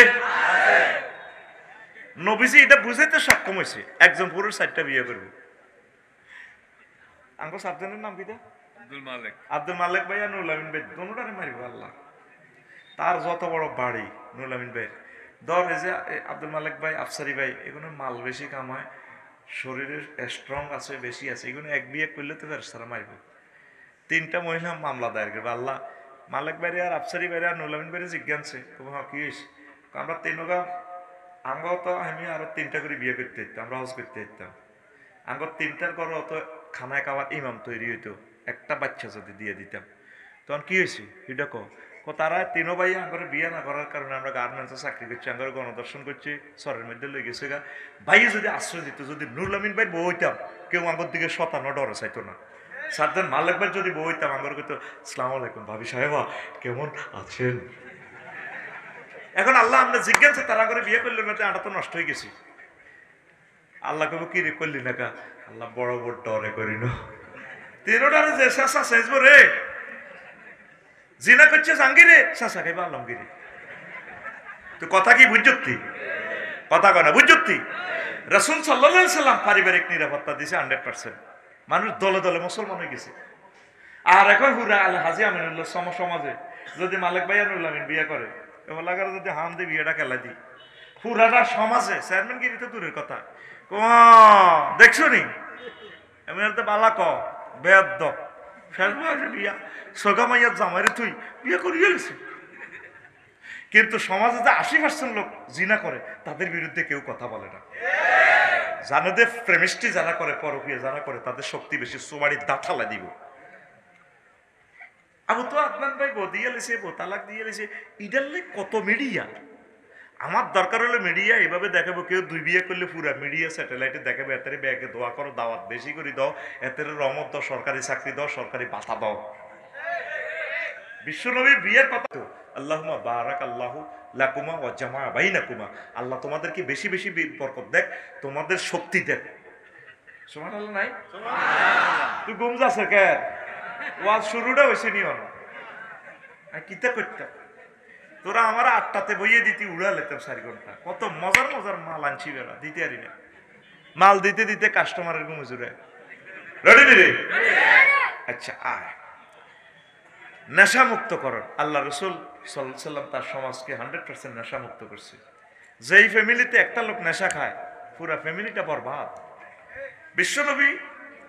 নবীজি এটা বুঝাইতে সক্ষম হয়েছে একজন পুরুষ 4টা বিয়ে করবে আঙ্কো সাতজনের নাম কিটা আব্দুল মালিক ভাই আর নুরুল আমিন ভাই দুটারে মারিব আল্লাহ তার যত বড় বাড়ি নুরুল আমিন ভাই ধর এই যে আব্দুল মালিক ভাই আফসারি ভাই এগুলো মাল বেশি কামায় শরীরের স্ট্রং আছে বেশি আছে এগুলো এক বিয়ে করলে তো ফেরেশতারা মারিব 3টা মহিলা মামলা দায়ের করবে আল্লাহ মালিক ভাই আর আফসারি ভাই আর নুরুল আমিন ভাই জিজ্ঞাসে কি হয়েছে আমরা 3টা আমরাও তো আমি আরো 3টা করে বিয়ে করতে যেতাম আমরা হজ করতে যেতাম আমার 3টার ঘরে অত খানায় খাওয়ার ইমাম তৈরি হইতো একটা বাচ্চা যদি দিয়ে দিতাম তখন কি হয়েছে এটা তারা 3 ভাই আমার বিয়ে না করার কারণে আমরা গার্মেন্টসে চাকরি করছি আমার গণদর্শন করছি শহরের মধ্যে লই গেছে গা ভাই যদি আশ্রয় দিত যদি নুরুল আমিন ভাই বউ হইতাম কেউ আমার দিকে শতানো ডরে চাইতো না সাতজন মালিক ভাই যদি বউ হইতাম আমার কইতো আসসালামু আলাইকুম ভাবি সাহেবা কেমন আছেন এখন আল্লাহ আমরা জিজ্ঞাসা তারা করে বিয়ে করলেন না আটা তো নষ্ট হয়ে গেছি আল্লাহ কবে কি রে করলি না কা আল্লাহ বড় বড় ডরে করি না 3টারে যে শাসা সেজবো রে জিনা করছে জাঙ্গিরে শাসা খাইবা আলমগিরি তো কথা কি বুঝতি কথা কয় না বুঝতি রাসূল সাল্লাল্লাহু আলাইহি সাল্লাম পারিবারিক নিরাপত্তা দিয়েছে 100% মানুষ দলে দলে মুসলমান হয়ে গেছে আর এখন হুরা আল হাজি আমিনুল্লাহ সমাজে যদি মালিক ভাই নুরুল আমিন বিয়ে করে এবার লাগার যদি হাম দিয়ে বিয়েটা খেলা দিই পুরাটা সমাজে চেয়ারম্যান গিরি তো দূরের কথা দেখছো নি আমি তো বালা ক বেদ শেষ বয়সে বিয়া সোগা মাইয়ার জামাইরে তুই বিয়ে করিয়ে গেছি। কিন্তু সমাজে যে 80% লোক জিনা করে তাদের বিরুদ্ধে কেউ কথা বলে না। জানাদের প্রেমিষ্টি যারা করে, পরকীয়া যারা করে, তাদের শক্তি বেশি, সোমারির দাঁঠালা দিব। আবু তো আদনান ভাই বউ দিয়ে লেছে, বউ তালাক দিয়ে লেছে, ইডার কত মিডিয়া। আমার দরকার হলে মিডিয়া এভাবে দেখাবো, কেউ 2 বিয়ে করলে পুরা মিডিয়া স্যাটেলাইটে দেখাবো, এতেরে ব্যাগে দোয়া করো, দাওয়াত বেশি করে দাও, এতেরে রমত দাও, সরকারি চাকরি দাও, সরকারি বাতা দাও। বিশ্বনবী বিয়ের কথা তো আল্লাহুম্মা বারাক আল্লাহু লাকুমা ওয়া জামা বাইনাকুমা, আল্লাহ তোমাদেরকে বেশি বেশি বরকত দেখ, তোমাদের শক্তি দেখ। সুবহানাল্লাহ নাই? সুবহানাল্লাহ। তুই ঘুম যাচ্ছে কে? ওয়াজ শুরুটা হইছে নি হলো। আমি কিতা করতাম, তোরা আমার 8টাতে বইয়ে দিতি, উড়া লেতাম 4 ঘন্টা। কত মজার মজার মাল আনছি বেলা, দিতে পারি না। মাল দিতে দিতে কাস্টমারের ঘুম জুড়ে। রেডি রে? আচ্ছা আয়। নেশা মুক্তকরণ, আল্লাহ রসুল সাল্লাল্লাহু আলাইহি ওয়াসাল্লাম তার সমাজকে 100% নেশা মুক্ত করছে। যেই ফ্যামিলিতে একটা লোক নেশা খায় পুরা ফ্যামিলিটা বরবাদ। বিশ্বনবী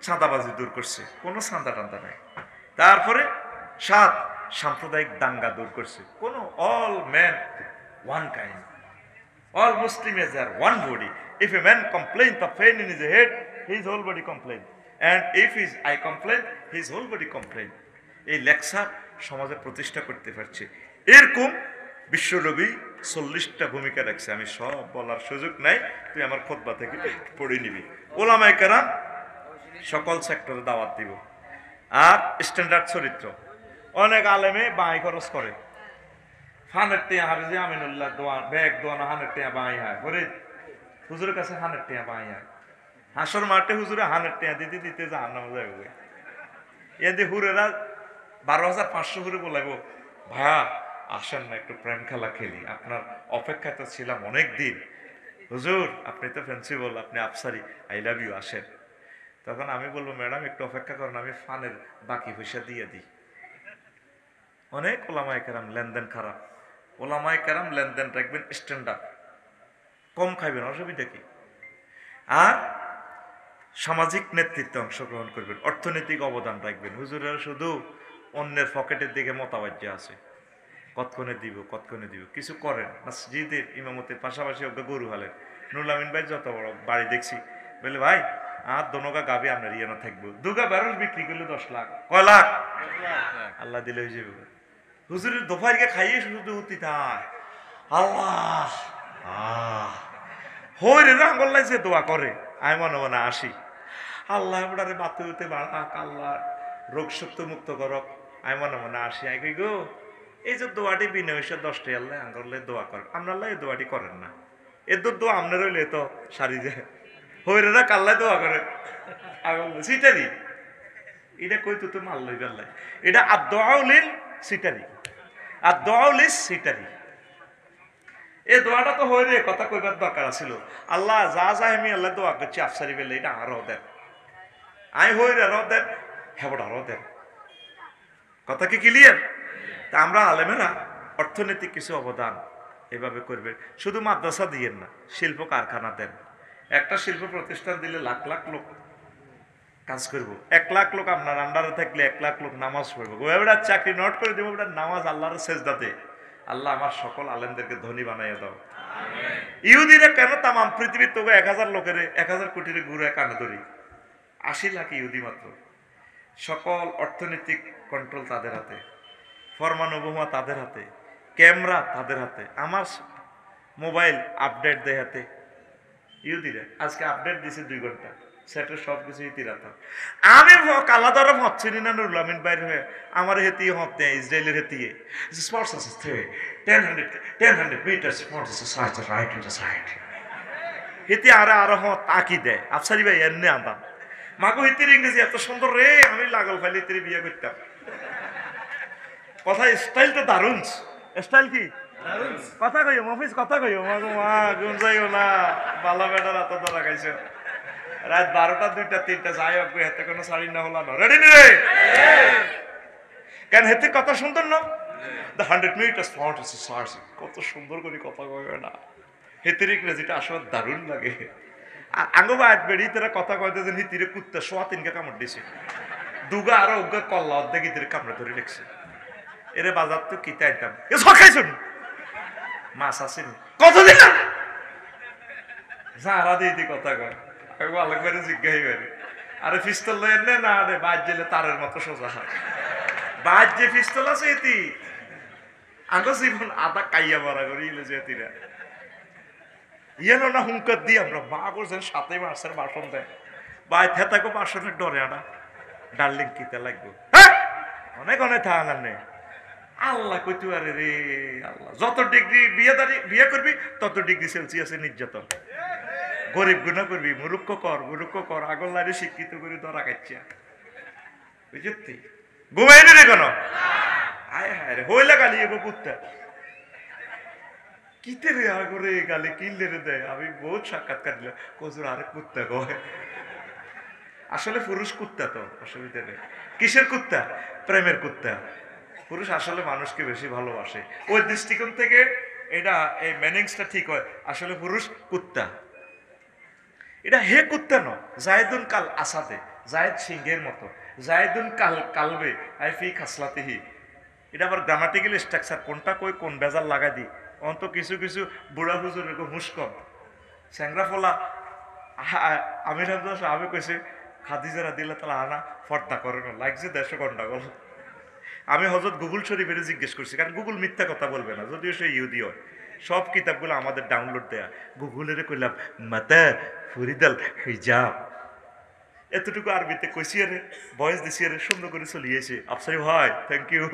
চাঁদাবাজি দূর করছে, কোনো চাঁদা টান্দা নাই। তারপরে 7 সাম্প্রদায়িক দাঙ্গা দূর করছে, কোনো all man one kind, all Muslim is are one body, if a man complain the pain in his head, his whole body complain, and if his eye complain, his whole body complain. এই লেকচার সমাজে প্রতিষ্ঠা করতে পারছে। এরকম বিশ্বনবী 40টা ভূমিকা রাখছে, আমি সব বলার সুযোগ নাই, তুই আমার খুতবা থেকে পড়ে নিবি। ওলামায়ে কেরাম সকল সেক্টরে দাওয়াত দিব। আর স্ট্যান্ডার্ড চরিত্র, অনেক আলেমে বাঁই খরচ করে, হানের টিয়া হাফিজে আমিনুল্লাহ দোয়া ব্যাগ দোয়ানো হানের টিয়া বাঁই হয়, ফরিদ হুজুরের কাছে হানের টিয়া বাঁই হয়, হাসর মাঠে হুজুরে হানের টিয়া দিতে দিতে জাহান্নামে যাবে। এদি হুরেরা 12,500 হুরে বলাইব, ভাইয়া আসেন না একটু প্রেম খেলা খেলি, আপনার অপেক্ষায় তো ছিলাম অনেক দিন, হুজুর আপনি তো প্রিন্সিপাল, আপনি আফসারি, আই লাভ ইউ, আসেন। তখন আমি বলবো, ম্যাডাম একটু অপেক্ষা করেন, আমি ফানের বাকি পয়সা দিয়ে দিই। অনেক ওলামায়ে কেরাম লেনদেন খারাপ। ওলামায়ে কেরাম লেনদেন রাখবেন স্ট্যান্ডার্ড, কম খাইবেন, অসুবিধা কি। আর সামাজিক নেতৃত্বে অংশগ্রহণ করবেন, অর্থনৈতিক অবদান রাখবেন। হুজুরেরা শুধু অন্যের পকেটের দিকে মতাবাজ্য আছে, কতক্ষণে দিব কতক্ষণে দিব, কিছু করেন মসজিদের ইমামতের পাশাপাশি ওকে গরু হালেন। নুরুল আমিন ভাই যত বড় বাড়ি দেখছি, বলে ভাই আর দোনোগা গাবে আপনার ইয়েনা থাকবো, 2 গা বেরোস বিক্রি করলে 10 লাখ, কয় লাখ আল্লাহ দিলে হয়ে যাবে। হুজুরের দোপহারকে খাইয়ে শুধু উঠতে থাক, আল্লাহ হই রে আঙ্গল্লাই যে দোয়া করে, আমি মনে মনে আসি, আল্লাহ ওটারে বাতে হতে বাড়াক, আল্লাহ রোগ শক্ত মুক্ত করক, আমি মনে মনে আসি। আই কই গো, এই যে দোয়াটি বিনয় 10 টাকা আল্লাহ আঙ্গল্লাই দোয়া করেন, আপনার এই দোয়াটি করেন না, এদের দোয়া আপনার হইলে তো সারি যায়, হইরেরা কাল্লাই দোয়া করে আগল সিটারি, এটা কই তো মাল লই বেল্লাই, এটা আদ-দুআউলিল সিটারি, আদ-দুআউলিস সিটারি। এই দোয়াটা তো হইরে কথা কইবার দরকার ছিল, আল্লাহ যা যা আমি আল্লাহ দোয়া করছি আফসারি বেলে এটা আরো দেন, আই হইরে আরো দেন, হেবড় আরো দেন। কথা কি ক্লিয়ার? তা আমরা আলেমেরা অর্থনৈতিক কিছু অবদান এভাবে করবে, শুধু মাদ্রাসা দিয়েন না, শিল্প কারখানা দেন। একটা শিল্প প্রতিষ্ঠান দিলে লাখ লাখ লোক কাজ করব, 1 লাখ লোক আপনার আন্ডারে থাকলে 1 লাখ লোক নামাজ পড়বো, ওটা চাকরি নোট করে দেবো, ওটা নামাজ আল্লাহর সেজদাতে। আল্লাহ আমার সকল আলেমদেরকে ধনী বানাইয়া দাও। ইহুদিরা কেন তামাম পৃথিবীর তোকে 1000 লোকের 1000 কোটির ঘুরে কানে ধরি, 80 লাখ ইহুদি মাত্র। সকল অর্থনৈতিক কন্ট্রোল তাদের হাতে, ফরমানুবুমা তাদের হাতে, ক্যামেরা তাদের হাতে, আমার মোবাইল আপডেট দেয় হাতে। ইহুদিরা আজকে আপডেট দিছে 2 ঘন্টা, সেটা সব কিছু ইতিরাতা। আমি কালা ধরে হচ্ছি না নুরুল আমিন বাইর হয়ে আমার হেতিয়ে হতে ইসরায়েলের হেতিয়ে স্পোর্টস আছে 1000 metre sports side right to the side হেতি আরো হত তাকি দেয়। আফসারি ভাই এনে আনতাম মাগো হেতির ইংরেজি এত সুন্দর রে, আমি লাগল ফাইলে হেতির বিয়ে করতাম। কথা স্টাইলটা দারুণ, স্টাইল কি কথা কইও মফিজ, কথা কইও মাগো মা গুন যাইও না, বালা বেটার এত ধরা খাইছে, রাত 12টা 2টা 3টা যাই হোক, হেতে কোনো শাড়ি না হলো না। রেডি রে? কেন হেতে কথা সুন্দর না? দ্য 100 মিটার স্পট আছে সার্চ, কত সুন্দর করে কথা কইবে না, হেতির ইংরেজিটা আসলে দারুণ লাগে। আঙ্গো বাইট বেড়ি তারা কথা কইতে যে হিতিরে কুত্তা সোয়া তিনকে কামড় দিছে, দুগা আরো উগা কল্লা অর্ধেক হিতিরে কামড়ে ধরে লেগছে। এরে বাজার তো কিতে আইতাম এ সখাইছুন মাছ আসেনি কতদিন যারা দিয়ে কথা কয় আমি ভালো করে জিজ্ঞাসা করি, আরে পিস্তল লই নে না রে বাজ জেলে তারের মতো সোজা হয়, বাজ যে পিস্তল আছে এটি আঙ্গো জীবন আদা কাইয়া মারা করি ইলে যেতিরা ইয়েনো না হুঙ্কার দিই আমরা মা করছেন সাথে মাসের বাসন দেয় বাই থেতাকো বাসনের ডরে আনা ডার্লিং কিতে লাগবে হ্যাঁ অনেক অনেক থাকার নেই। আল্লাহ কইতে পারে রে আল্লাহ, যত ডিগ্রি বিয়ে করবি তত ডিগ্রি সেলসিয়াসে নির্যাতন, গরিব গুণা করবি মুরুক্ষ কর আগল লাইনে শিক্ষিত করে ধরা খাচ্ছে বুঝতি ঘুমাই রে কেন আয় হায় রে হইলে গালি এবো কুত্তা কিতে রে আগরে গালি কিনলে রে দেয়। আমি বহুত সাক্ষাৎকার দিলাম কজুর আরে কুত্তা কয়, আসলে পুরুষ কুত্তা তো অসুবিধা নেই। কিসের কুত্তা? প্রেমের কুত্তা। পুরুষ আসলে মানুষকে বেশি ভালোবাসে, ওই দৃষ্টিকোণ থেকে এটা এই মিনিংসটা ঠিক হয়। আসলে পুরুষ কুত্তা, এটা হে কুত্তা ন জায়দুন কাল আসাদে, জায়দ সিংহের মতো, জায়দুন কাল কালবে আই ফি খাসলাতিহি। এটা আবার গ্রামাটিক্যাল স্ট্রাকচার, কোনটা কই কোন বেজাল লাগাই দি অন্ত কিছু কিছু বুড়া হুজুর হুঁশ কম স্যাংরা ফোলা আমির হামজা সাহাবে কইছে খাদিজা রাদিয়াল্লাহু তাআলা আনা ফর্দা করে না লাগছে 150 গন্ডাগোল। আমি হযরত গুগল শরীফের জিজ্ঞেস করছি, কারণ গুগল মিথ্যা কথা বলবে না, যদিও সে ইহুদি হয়। সব কিতাবগুলো আমাদের ডাউনলোড দেয়া, গুগলের কইলাম মাতা ফরিদাল হিজাব, এতটুকু আরবিতে কইছি আরে ভয়েস দিছি আরে সুন্দর করে চলিয়েছে। আফসারি ভাই থ্যাংক ইউ।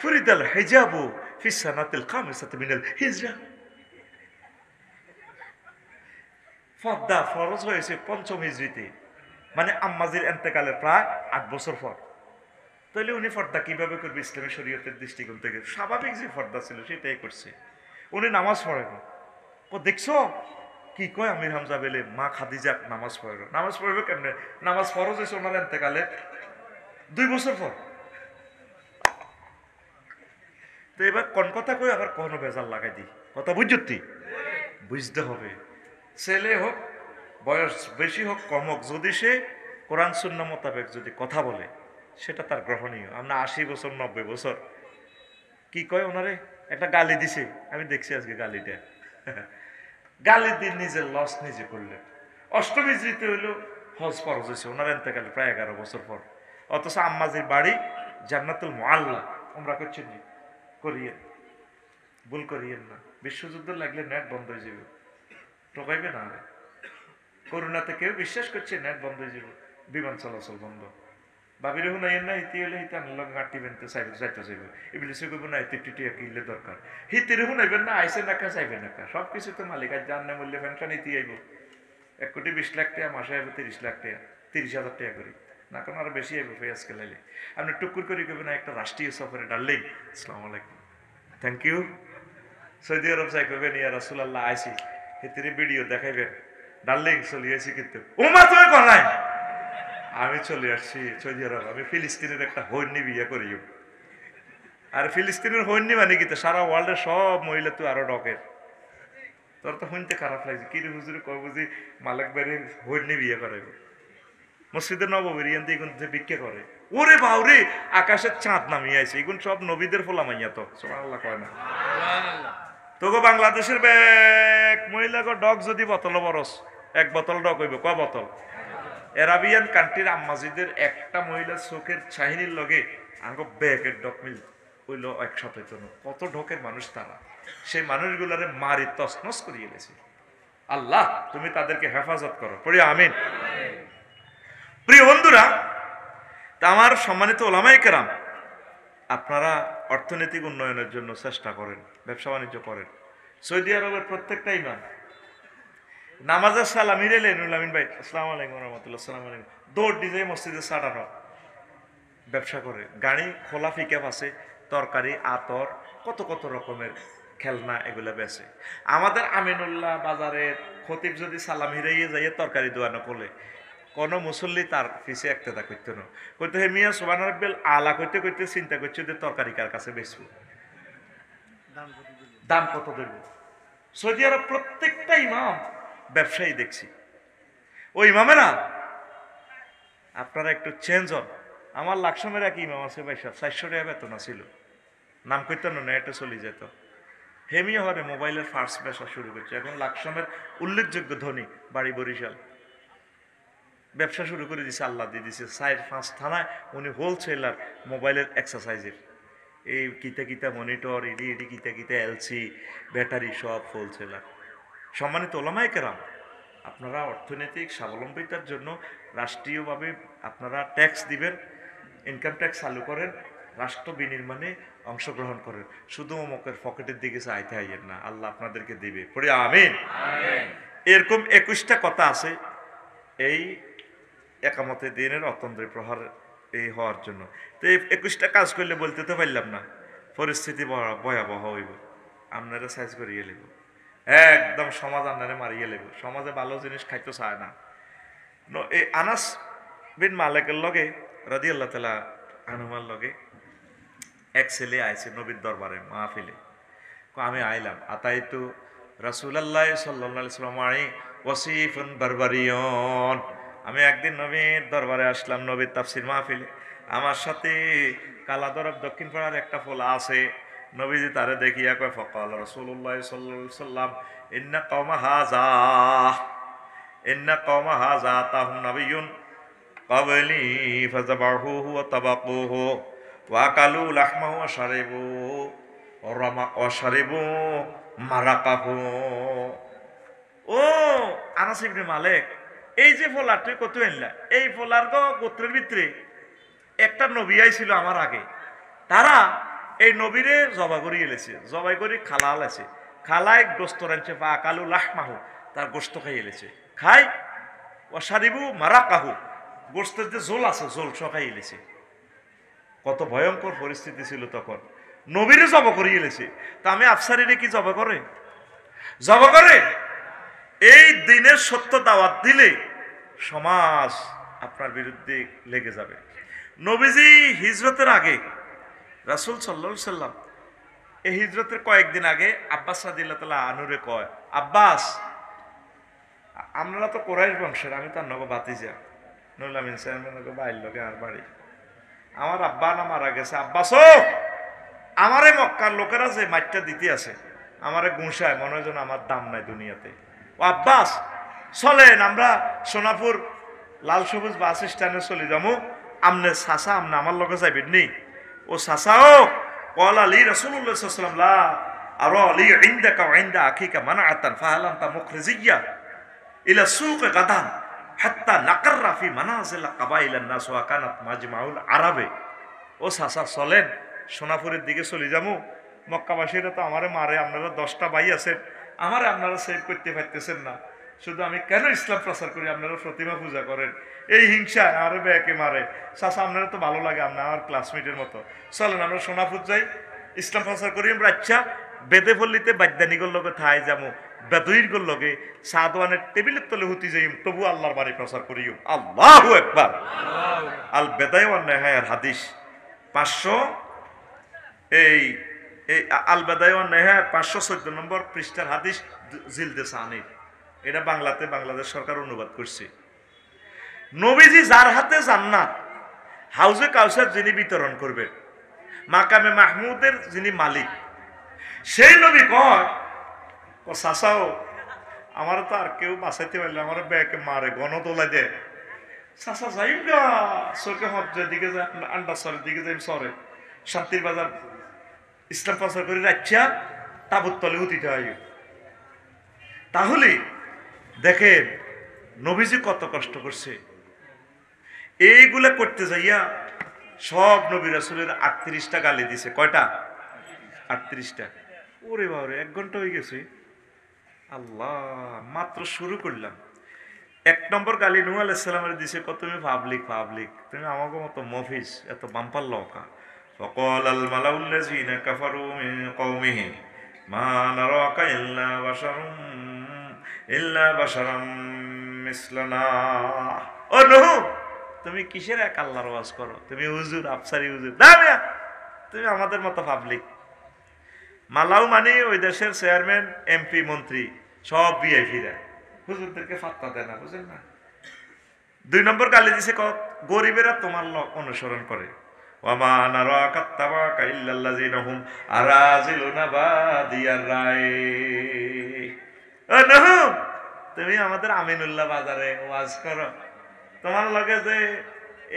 ফরিদাল হিজাবু ফি সানাতিল খামিসাতি মিনাল হিজরা, পর্দা ফরজ হয়েছে 5ম হিজরিতে, মানে আম্মাজির ইন্তেকালের প্রায় 8 বছর পর। তাহলে উনি পর্দা কিভাবে করবে ইসলামী শরীয়তের দৃষ্টিকোণ থেকে? স্বাভাবিক যে পর্দা ছিল সেটাই করছে। উনি নামাজ পড়েন, ও দেখছো কি কয় আমির হামজা বেলে মা খাদিজা নামাজ পড়ে, নামাজ পড়বে কেমনে? নামাজ ফরজ হয়েছে ওনার ইন্তেকালের 2 বছর পর। তো এবার কোন কথা কই আবার কোনো বেজাল লাগাই দিই, কথা বুঝতি বুঝতে হবে। ছেলে হোক বয়স বেশি হোক কম হোক, যদি সে কোরআন সুন্নাহ মোতাবেক যদি কথা বলে সেটা তার গ্রহণীয়। আমরা 80 বছর 90 বছর কি কয় ওনারে একটা গালি দিছে, আমি দেখছি আজকে গালিটা গালি দিন নিজের লস নিজে করলেন। 8ম হিজরিতে হইলো হজ ফরজ হয়েছে ওনার ইন্তেকালে প্রায় 11 বছর পর। অথচ আম্মাজির বাড়ি জান্নাতুল মুআল্লা, ওমরা করছেন নি করিয়েন, ভুল করিয়েন না। বিশ্বযুদ্ধ লাগলে নেট বন্ধ হয়ে যাবে, ঠকাইবে না। করোনাতে কেউ বিশ্বাস করছে নেট বন্ধ হয়ে যাবে, বিমান চলাচল বন্ধ। বাবিরে হুনাইয়েন না হিতি হলে হিতে আনলাম গাঁটি বেনতে চাইবে যাইতে চাইবে, ইবলিসে কইব না এতে টিটিয়া কিনলে দরকার, হিতিরে হুনাইবেন না আইসে নাকা চাইবে নাকা, সব কিছু তো মালিক আর জান না মূল্যে পেনশন হিতি আইব। 1,20,00,000 টাকা মাসে আইব, 30,00,000 টাকা, 30,000 টাকা করি না, কোনো আরো বেশি আইব ফেয়াজকে লাইলে। আপনি টুকুর করে কইবেন না একটা রাষ্ট্রীয় সফরে ডার্লিং আসসালামু আলাইকুম থ্যাংক ইউ, সৌদি আরব যাই কইবেন ইয়া রাসূলুল্লাহ আইসি, হিতিরে ভিডিও দেখাইবেন ডার্লিং চলিয়েছি, কিন্তু ওমা তুমি করাই আমি চলে আসছি সৌদি আরব, আমি ফিলিস্তিনের একটা হন্যি বিয়ে করিও। আর ফিলিস্তিনের হন্যি মানে কি, সারা ওয়ার্ল্ডের সব মহিলা তুই আরো ডকের, তোর তো শুনতে খারাপ লাগছে কি রে হুজুরে কয় বুঝি মালিক বাড়ির হন্যি বিয়ে করাইব, মসজিদের নববীর ইয়ান দিয়ে যে ভিক্ষা করে। ওরে বাউরে আকাশের চাঁদ নামিয়ে আইছে, এগুন সব নবীদের ফোলা মাইয়া তো সুবহানাল্লাহ কয় না। তোকে বাংলাদেশের ব্যাগ মহিলা ডগ যদি বোতল বরস 1 বোতল ডগ হইব, ক বোতল? এরাবিয়ান কান্ট্রির আম্মাজিদের একটা মহিলার চোখের চাহিনির লগে আঙ্গ ব্যাগের ডক মিল হইল একসাথে। কত ঢকের মানুষ তারা, সেই মানুষগুলারে মারি তছনছ করিয়ে গেছে। আল্লাহ তুমি তাদেরকে হেফাজত করো, পড়ি আমিন। প্রিয় বন্ধুরা, তা আমার সম্মানিত ওলামায়ে কেরাম, আপনারা অর্থনৈতিক উন্নয়নের জন্য চেষ্টা করেন, ব্যবসা বাণিজ্য করেন। সৌদি আরবের প্রত্যেকটা ইমাম নামাজের সালাম হিরেলে নুরুল আমিন ভাই আসসালামু আলাইকুম রহমতুল্লাহ আসসালামু আলাইকুম দৌড় দিয়ে মসজিদে সাড়ানো, ব্যবসা করে। গাড়ি খোলা ফিকাপ আছে, তরকারি আতর কত কত রকমের খেলনা এগুলা বেচে। আমাদের আমিনুল্লাহ বাজারের খতিব যদি সালাম হিরাইয়ে যাইয়ে তরকারি দোয়ানো করলে কোনো মুসল্লি তার পিছিয়ে একতেদা করতো না, কইতে হে মিয়া সুবহান রাব্বিল আলা কইতে কইতে চিন্তা করছে যে তরকারি কার কাছে বেচবো, দাম কত দেব। সৌদি আরব প্রত্যেকটা ইমাম ব্যবসায়ী দেখছি। ওই ইমামেরা আপনারা একটু চেঞ্জ হন। আমার লাকসামের এক ইমাম আছে ভাই, 400 টাকা বেতন ছিল, নাম করতেন না, এটা চলে যেত। হেমিয়া হরে মোবাইলের ফার্স্ট ব্যবসা শুরু করছে, এখন লাকসামের উল্লেখযোগ্য ধনী, বাড়ি বরিশাল, ব্যবসা শুরু করে দিছে, আল্লাহ দিয়ে দিছে। 4-5 থানায় উনি হোলসেলার মোবাইলের এক্সারসাইজের, এই কিতা কিতা মনিটর, ইডি কিতা কিতা এলসি, ব্যাটারি, সব হোলসেলার। সম্মানিত ওলামায়ে কেরাম, আপনারা অর্থনৈতিক স্বাবলম্বিতার জন্য রাষ্ট্রীয়ভাবে আপনারা ট্যাক্স দিবেন, ইনকাম ট্যাক্স চালু করেন, রাষ্ট্র বিনির্মাণে অংশগ্রহণ করেন। শুধু অমুকের পকেটের দিকে চাইতে আইয়েন না, আল্লাহ আপনাদেরকে দিবে, পড়ে আমিন। এরকম 21টা কথা আছে এই একামতে দিনের অতন্ত্র প্রহার এই হওয়ার জন্য। তো এই 21টা কাজ করলে বলতে তো পারলাম না, পরিস্থিতি ভয়াবহ হইব, আপনারা সাইজ করিয়ে নেব, একদম সমাজ আপনারা মারিয়ে নেব। সমাজে ভালো জিনিস খাইতে চায় না। এই আনাস বিন মালিকের লগে রাদিয়াল্লাহু তাআলা আনহুর লগে এক ছেলে আইছে নবীর দরবারে মাহফিলে। আমি আইলাম, আতাইতু রাসূলুল্লাহ সাল্লাল্লাহু আলাইহি ওয়াসাল্লাম ওয়াসিফুন বারবারিয়ন। আমি একদিন নবীর দরবারে আসলাম, নবীর তাফসীর মাহফিলে। আমার সাথে কালাদরব দক্ষিণ পাড়ার একটা ফোলা আছে। নবীজি তারে দেখিয়া কয়, ফাকাল রাসূলুল্লাহ সাল্লাল্লাহু আলাইহি ওয়াসাল্লাম ইন্না কওমা হাযা আতাহুম নাবিয়্যুন ক্বাবলি ফাযাবাহুহু ওয়া তাবাকুহু ওয়া আকালু লাহমাহু ওয়া শারিবু মারাকাহু। ও আনাস ইবনে মালিক, এই যে ফলার তুই কত এনলা, এই ফলার গোত্রের ভিতরে একটা নবী আইছিল আমার আগে, তারা এই নবীরে জবা করি এলেছে, জবাই করে খালা আলাইছে, খালায় গোস্ত রাঁধছে, বা কালু লাহমাহু, তার গোস্ত খাই এলেছে, খাই ও সারিবু মারাকাহু, গোস্তের যে জোল আছে জোল সকাই এলেছে। কত ভয়ঙ্কর পরিস্থিতি ছিল তখন, নবীরে জবা করি এলেছে। তা আমি আফসারিরে কি জবা করে? জবা করে। এই দিনের সত্য দাওয়াত দিলে সমাজ আপনার বিরুদ্ধে লেগে যাবে। নবীজি হিজরতের আগে, রাসূল সাল্লাল্লাহু আলাইহি সাল্লাম এই হিজরতের কয়েকদিন আগে আব্বাস রাদিয়াল্লাহু তাআলা আনুরে কয়, আব্বাস আমরা তো কোরাইশ বংশের, আমি তার নগো বাতিজা, নুরুল আমিন সাহেবের নগো বাইর লগে আর বাড়ি। আমার আব্বা না মারা গেছে, আব্বাস ও আমারে মক্কার লোকেরা যে মাইটটা দিতে আছে, আমারে গুঁসায়, মনে হয় যেন আমার দাম নাই দুনিয়াতে। ও আব্বাস চলেন আমরা সোনাপুর লাল সবুজ বাস স্ট্যান্ডে চলে যাবো, আমনে চাচা আমনে আমার লগে যাইবেন নি? ও চাচা ও কল আলী রাসূলুল্লাহ সাল্লাল্লাহু আলাইহি ওয়াসাল্লাম লা আরা লি ইনদাকা ওয়া ইনদা আখিকা মানআতান ফাহাল আনতা মুখরিজিয়া ইলা সুক গাদান হাত্তা নাকাররা ফি মানাজিল কাবাইলান নাস ওয়া কানাত মাজমাউল আরাবে। ও চাচা চলেন সোনাপুরের দিকে চলে যাবো, মক্কাবাসীরা তো আমারে মারে, আপনারা 10টা ভাই আছেন, আমারে আপনারা সেভ করতে পারতেছেন না, শুধু আমি কেন ইসলাম প্রচার করি, আপনারা প্রতিমা পূজা করেন, এই হিংসা আরে ব্যাকে মারে। চাচা আপনারা তো ভালো লাগে, আপনার আমার ক্লাসমেটের মতো, চলেন আমরা সোনাপুর যাই, ইসলাম প্রচার করি আমরা। আচ্ছা বেদে পল্লীতে বাদ্যানিগর লগে থাই যাবো, বেদুইর লগে সাদওয়ানের টেবিলের তলে হুতি যাই, তবু আল্লাহর বাণী প্রচার করিও। আল্লাহু আকবার। আল বেদায় ওয়ান নেহায়ার হাদিস 500 এই আল বেদায় ওয়ান নেহায়ার 514 নম্বর পৃষ্ঠার হাদিস, জিলদে সানি, এটা বাংলাতে বাংলাদেশ সরকার অনুবাদ করছে। নবীজি যার হাতে জান্নাত, হাউজে কাউসার যিনি বিতরণ করবেন, মাকামে মাহমুদের যিনি মালিক, সেই নবী কয়, ও চাচাও আমার তো আর কেউ বাঁচাইতে পারলে আমার ব্যাকে মারে, গণতোলা দেয়, চাচা যাইম গা চোখে হজ্জের দিকে যায়, আন্ডারসরের দিকে যাইম, সরে শান্তির বাজার ইসলাম প্রচার করে রাখছা তাবুত তলে উঠিতে হয়। তাহলে দেখেন নবীজি কত কষ্ট করছে, এইগুলা করতে যাইয়া সব নবী রাসূলের 38টা গালি দিছে। কয়টা? 38টা। ওরে বাবারে 1 ঘন্টা হয়ে গেছে। আল্লাহ, মাত্র শুরু করলাম। 1 নম্বর গালি নূহ আলাইহিস সালামের দিছে, কত তুমি পাবলিক, তুমি আমাকে মতো মফিস, এত বাম্পার লওকা। فقال الملأ الذين كفروا من قومه ما نراك إلا بشرا مثلنا। ও নূহ, তুমি কিসের এক আল্লাহর ওয়াজ করো, তুমি হুজুর আফসারি হুজুর, তুমি আমাদের মতো পাবলিক। মালাউ মানে ওই দেশের চেয়ারম্যান, এমপি, মন্ত্রী সব ভিআইপিরা হুজুরদেরকে ফাত্তা দেয় না, বুঝেন না। 2 নম্বর গালি দিছে গরিবেরা তোমার অনুসরণ করে। ওয়ামা নারাকা তাবাকা ইল্লাল্লাযিনা হুম আরাজিলুনা বাদিয়ার রায়। ও নহু, তুমি আমাদের আমিনুল্লাহ বাজারে ওয়াজ করো, তোমার লগে যে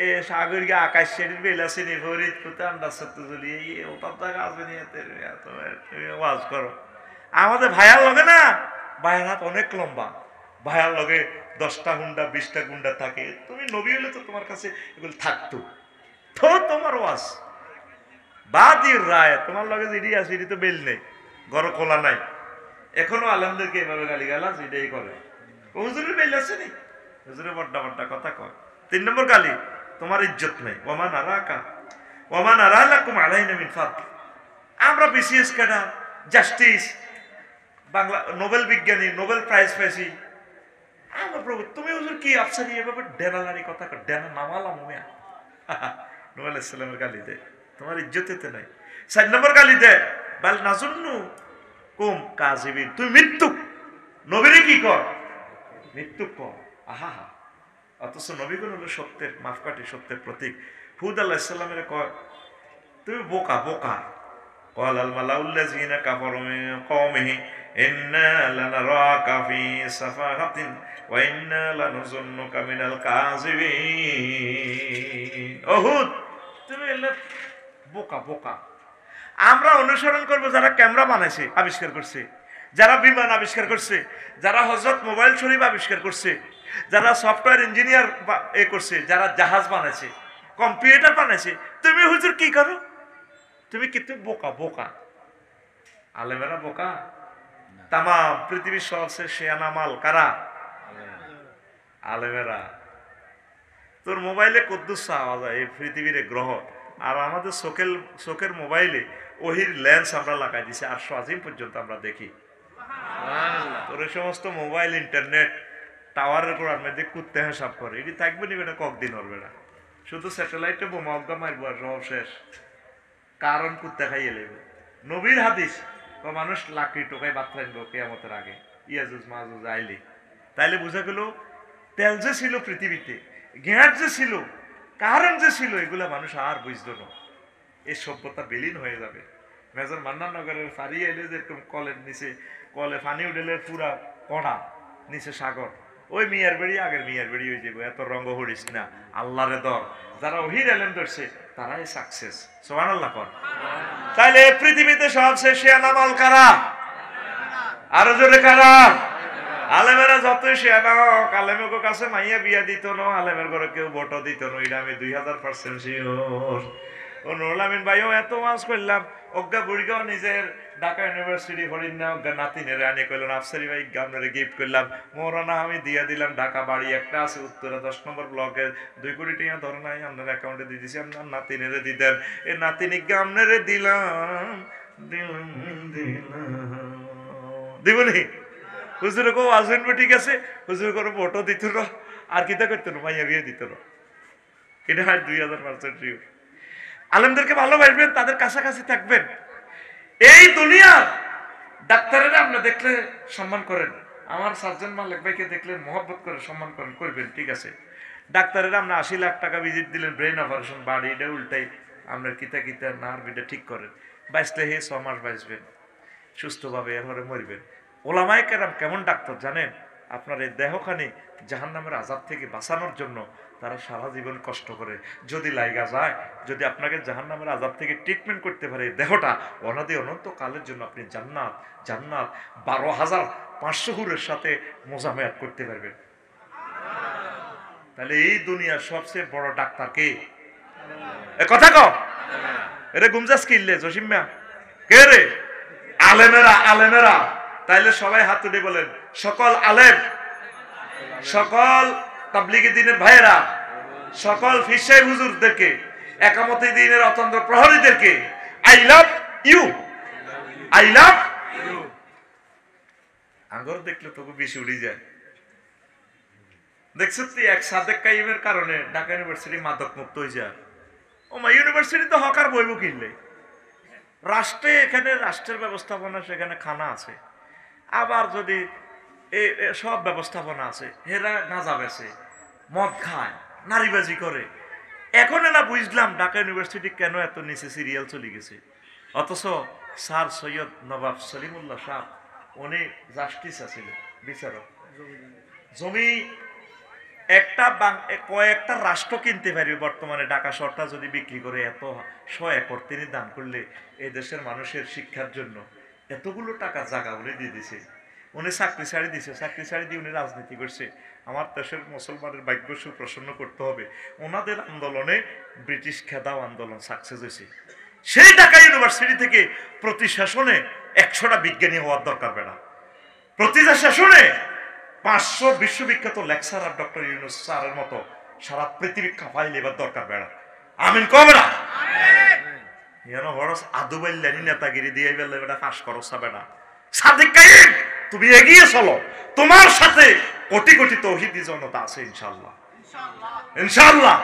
এ সাগরকে আকাশ শেরির বেলাসিনি ফরিদপুর আন্দাজ সত্য জ্বলি ওটার জায়গা আছে নিয়ে তুমি ওয়াজ করো। আমাদের ভাইয়ার লগে না, ভাইয়ার হাত অনেক লম্বা, ভাইয়ার লগে 10টা গুন্ডা 20টা গুন্ডা থাকে, তুমি নবী হলে তো তোমার কাছে এগুলো থাকতো, তো তোমার ওয়াজ বাদির রায়, তোমার লগে যেটি আছে এটি তো বেল নেই, ঘর খোলা নাই। এখনো আলমদেরকে এভাবে গালি গালাজ এটাই করে, হুজুরের বেল আছে নি, হুজুরের বড্ডা বড্ডা কথা কয়। 3 নম্বর গালি, তোমার ইজ্জত নেই। ওমান আরাকা ওমান আরালাকুম আলাইনা মিন ফাদল। আমরা BCS cadre, justice, Bangla Nobel বিজ্ঞানী, নোবেল প্রাইজ পাইছি, আমার প্রভু তুমি হুজুর কি আফসারি এভাবে ডেনালারি কথা কর, ডেনা নামালা মুমিয়া নোবেল ইসলামের গালি দেয়, তোমার ইজ্জতেতে নাই। 4 নম্বর গালি দেয়, বাল নাজুন্নু কুম কাযিবিন, তুই মৃত্যু, নবীরে কি কর, মৃত্যু কর। আহা হা, অথচ নবীগণ হলো সত্যের মাপকাঠি, সত্যের প্রতীক। হুদ আলাইহিস সালামের কয় তুমি বোকা বোকা। قال الملأ الذين كفروا من قومه إنا لنراك في سفاهة وإنا لنظنك من الكاذبين। ওহুদ তুমি এলে বোকা বোকা। আমরা অনুসরণ করব যারা ক্যামেরা বানাইছে, আবিষ্কার করছে, যারা বিমান আবিষ্কার করছে, যারা হযরত মোবাইল শরীফ আবিষ্কার করছে, যারা সফটওয়্যার ইঞ্জিনিয়ার করছে, যারা জাহাজ বানাইছে, কম্পিউটার বানাইছে, তুমি হুজুর কি করো, তুমি কিন্তু বোকা বোকা। আলেমেরা বোকা? তাম পৃথিবীর সবচেয়ে শেয়ানা মাল কারা? আলেমেরা। তোর মোবাইলে কুদ্দুস পাওয়া যায় এই পৃথিবীর গ্রহ, আর আমাদের চোখের মোবাইলে ওহির লেন্স আমরা লাগাই দিছি, 800 আজিম পর্যন্ত আমরা দেখি। তোর এই সমস্ত মোবাইল, ইন্টারনেট, টাওয়ারের গোড়ার মধ্যে কুত্তে হিসাব করে, এটি থাকবে নিবে না, ককদিন হবে না, শুধু স্যাটেলাইটে বোমা অজ্ঞা মারবো আর সব শেষ, কারণ কুত্তে খাইয়ে লেবে। নবীর হাদিস মানুষ লাকড়ি টোকায় বাদ রাখবো কিয়ামতের আগে, ইয়াজুজ মাজুজ আইলে, তাইলে বোঝা গেল তেল যে ছিল পৃথিবীতে, গ্যাস যে ছিল, কারণ যে ছিল, এগুলা মানুষ আর বুঝতো না, এই সভ্যতা বিলীন হয়ে যাবে। মেজর মান্নানগরের ফারি এলে যেরকম কলের নিচে, কলে পানি উঠেলে পুরা কড়া, নিচে সাগর, ওই মিয়ার বাড়ি আগের মিয়ার বাড়ি হয়ে যাবো, এত রঙ্গ হরিস না, আল্লাহরে দর, যারা ওহির এলেন ধরছে তারাই সাকসেস। সুবহানাল্লাহ কর। তাইলে পৃথিবীতে সবচেয়ে শেয়ানা মাল কারা? আরো জোরে কারা? আলেমেরা যতই শেয়ানা হোক, আলেমের কাছে মাইয়া বিয়া দিত না, আলেমের ঘরে কেউ ভোটও দিত না, এটা আমি 2000% শিওর। ও নুরুল আমিন ভাইও এত ওয়াজ করলাম, অজ্ঞা বুড়িগাঁও নিজের ঢাকা ইউনিভার্সিটি হরিণ না অজ্ঞা নাতিনের আনে কইলেন আফসারি ভাই আপনারে গিফট করলাম, মোরানা আমি দিয়া দিলাম, ঢাকা বাড়ি একটা আছে উত্তরা 10 নম্বর ব্লকে, 2 কোটি টাকা ধরে নাই আপনার অ্যাকাউন্টে দিয়ে দিছি, আপনার নাতিনেরে দিতেন, এই নাতিনিকে আপনারে দিলাম দিলাম দিলাম দিবনি। হুজুরে কেউ আসবেন, ঠিক আছে, হুজুর করে ভোটও দিত না, আর কিতা করতো না, মাইয়া বিয়ে দিত না, এটা হয় 2000% শিওর। আলেমদেরকে ভালোবাসবেন, তাদের কাছাকাছি থাকবেন। এই দুনিয়ার ডাক্তারেরা আপনি দেখলে সম্মান করেন, আমার সার্জন মালিক ভাইকে দেখলে মহব্বত করে সম্মান করেন, করবেন, ঠিক আছে। ডাক্তারেরা আপনি 80 লাখ টাকা ভিজিট দিলেন, ব্রেন অপারেশন, বাড়ি এটা উল্টাই আপনার কিতা কিতা নার্ভ এটা ঠিক করেন, বাঁচলে 6 মাস বাঁচবেন সুস্থভাবে, এরপরে মরবেন। ওলামায়ে কেরাম কেমন ডাক্তার জানেন? আপনার এই দেহখানি জাহান্নামের আযাব থেকে বাঁচানোর জন্য তারা সারা জীবন কষ্ট করে, যদি লাইগা যায়, যদি আপনাকে জাহান্নামের আযাব থেকে ট্রিটমেন্ট করতে পারে, দেহটা অনাদি অনন্ত কালের জন্য আপনি জান্নাত জান্নাত 12,500 হুরের সাথে মোজামেয়াত করতে পারবেন। তাহলে এই দুনিয়ার সবচেয়ে বড় ডাক্তার কে? এ কথা কও, এরে গুমজাস কিনলে জসিম মিয়া কে রে? আলেমেরা, আলেমেরা। তাইলে সবাই হাত তুলে বলেন, সকল আলেম, সকল তাবলীগী দ্বীনের ভাইয়েরা, সকল পীর সাহেব হুজুরদেরকে, একামতে দ্বীনের অতন্ত্র প্রহরীদেরকে I love you, I love you. আঙ্গর দেখলে তবু বেশি উড়ি যায়। দেখছিস তুই এক সাদেক কাইমের কারণে ঢাকা ইউনিভার্সিটি মাদক মুক্ত হয়ে যায়। ও মা ইউনিভার্সিটি তো হকার বইব কিনলে, রাষ্ট্রে এখানে রাষ্ট্রের ব্যবস্থাপনা, সেখানে খানা আছে, আবার যদি সব ব্যবস্থাপনা আছে, হেরা গাঁজা বেছে, মদ খায়, নারীবাজি করে। এখন না বুঝলাম ঢাকা ইউনিভার্সিটি কেন এত নিচে সিরিয়াল চলে গেছে। অথচ স্যার সৈয়দ নবাব সলিমুল্লাহ সাহ উনি জাস্টিস আছিল, বিচারক। জমি কয়েকটা রাষ্ট্র কিনতে পারবে বর্তমানে। ঢাকা শহরটা যদি বিক্রি করে এত 100 একর তিনি দান করলে এই দেশের মানুষের শিক্ষার জন্য এতগুলো টাকা জায়গা উনি দিয়ে দিছে। উনি চাকরি ছাড়ি দিছে, চাকরি ছাড়ি দিয়ে উনি রাজনীতি করছে। আমার দেশের মুসলমানের ভাগ্য সুপ্রসন্ন করতে হবে, ওনাদের আন্দোলনে ব্রিটিশ খেদাও আন্দোলন সাকসেস হয়েছে। সেই ঢাকা ইউনিভার্সিটি থেকে প্রতি সেশনে 100টা বিজ্ঞানী হওয়ার দরকার বেড়া। প্রতিটা সেশনে 500 বিশ্ববিখ্যাত লেকচারার ডক্টর ইউনূস স্যারের মতো সারা পৃথিবী কাঁপাই লেবার দরকার বেড়া। আমিন কবে না হরস আদুবাইল্লানি নেতাগিরি দিয়ে বেলে বেটা পাস করো বেটা। সাদিক কাইম তুমি এগিয়ে চলো, তোমার সাথে কোটি কোটি তৌহিদি জনতা আছে ইনশাআল্লাহ, ইনশাআল্লাহ।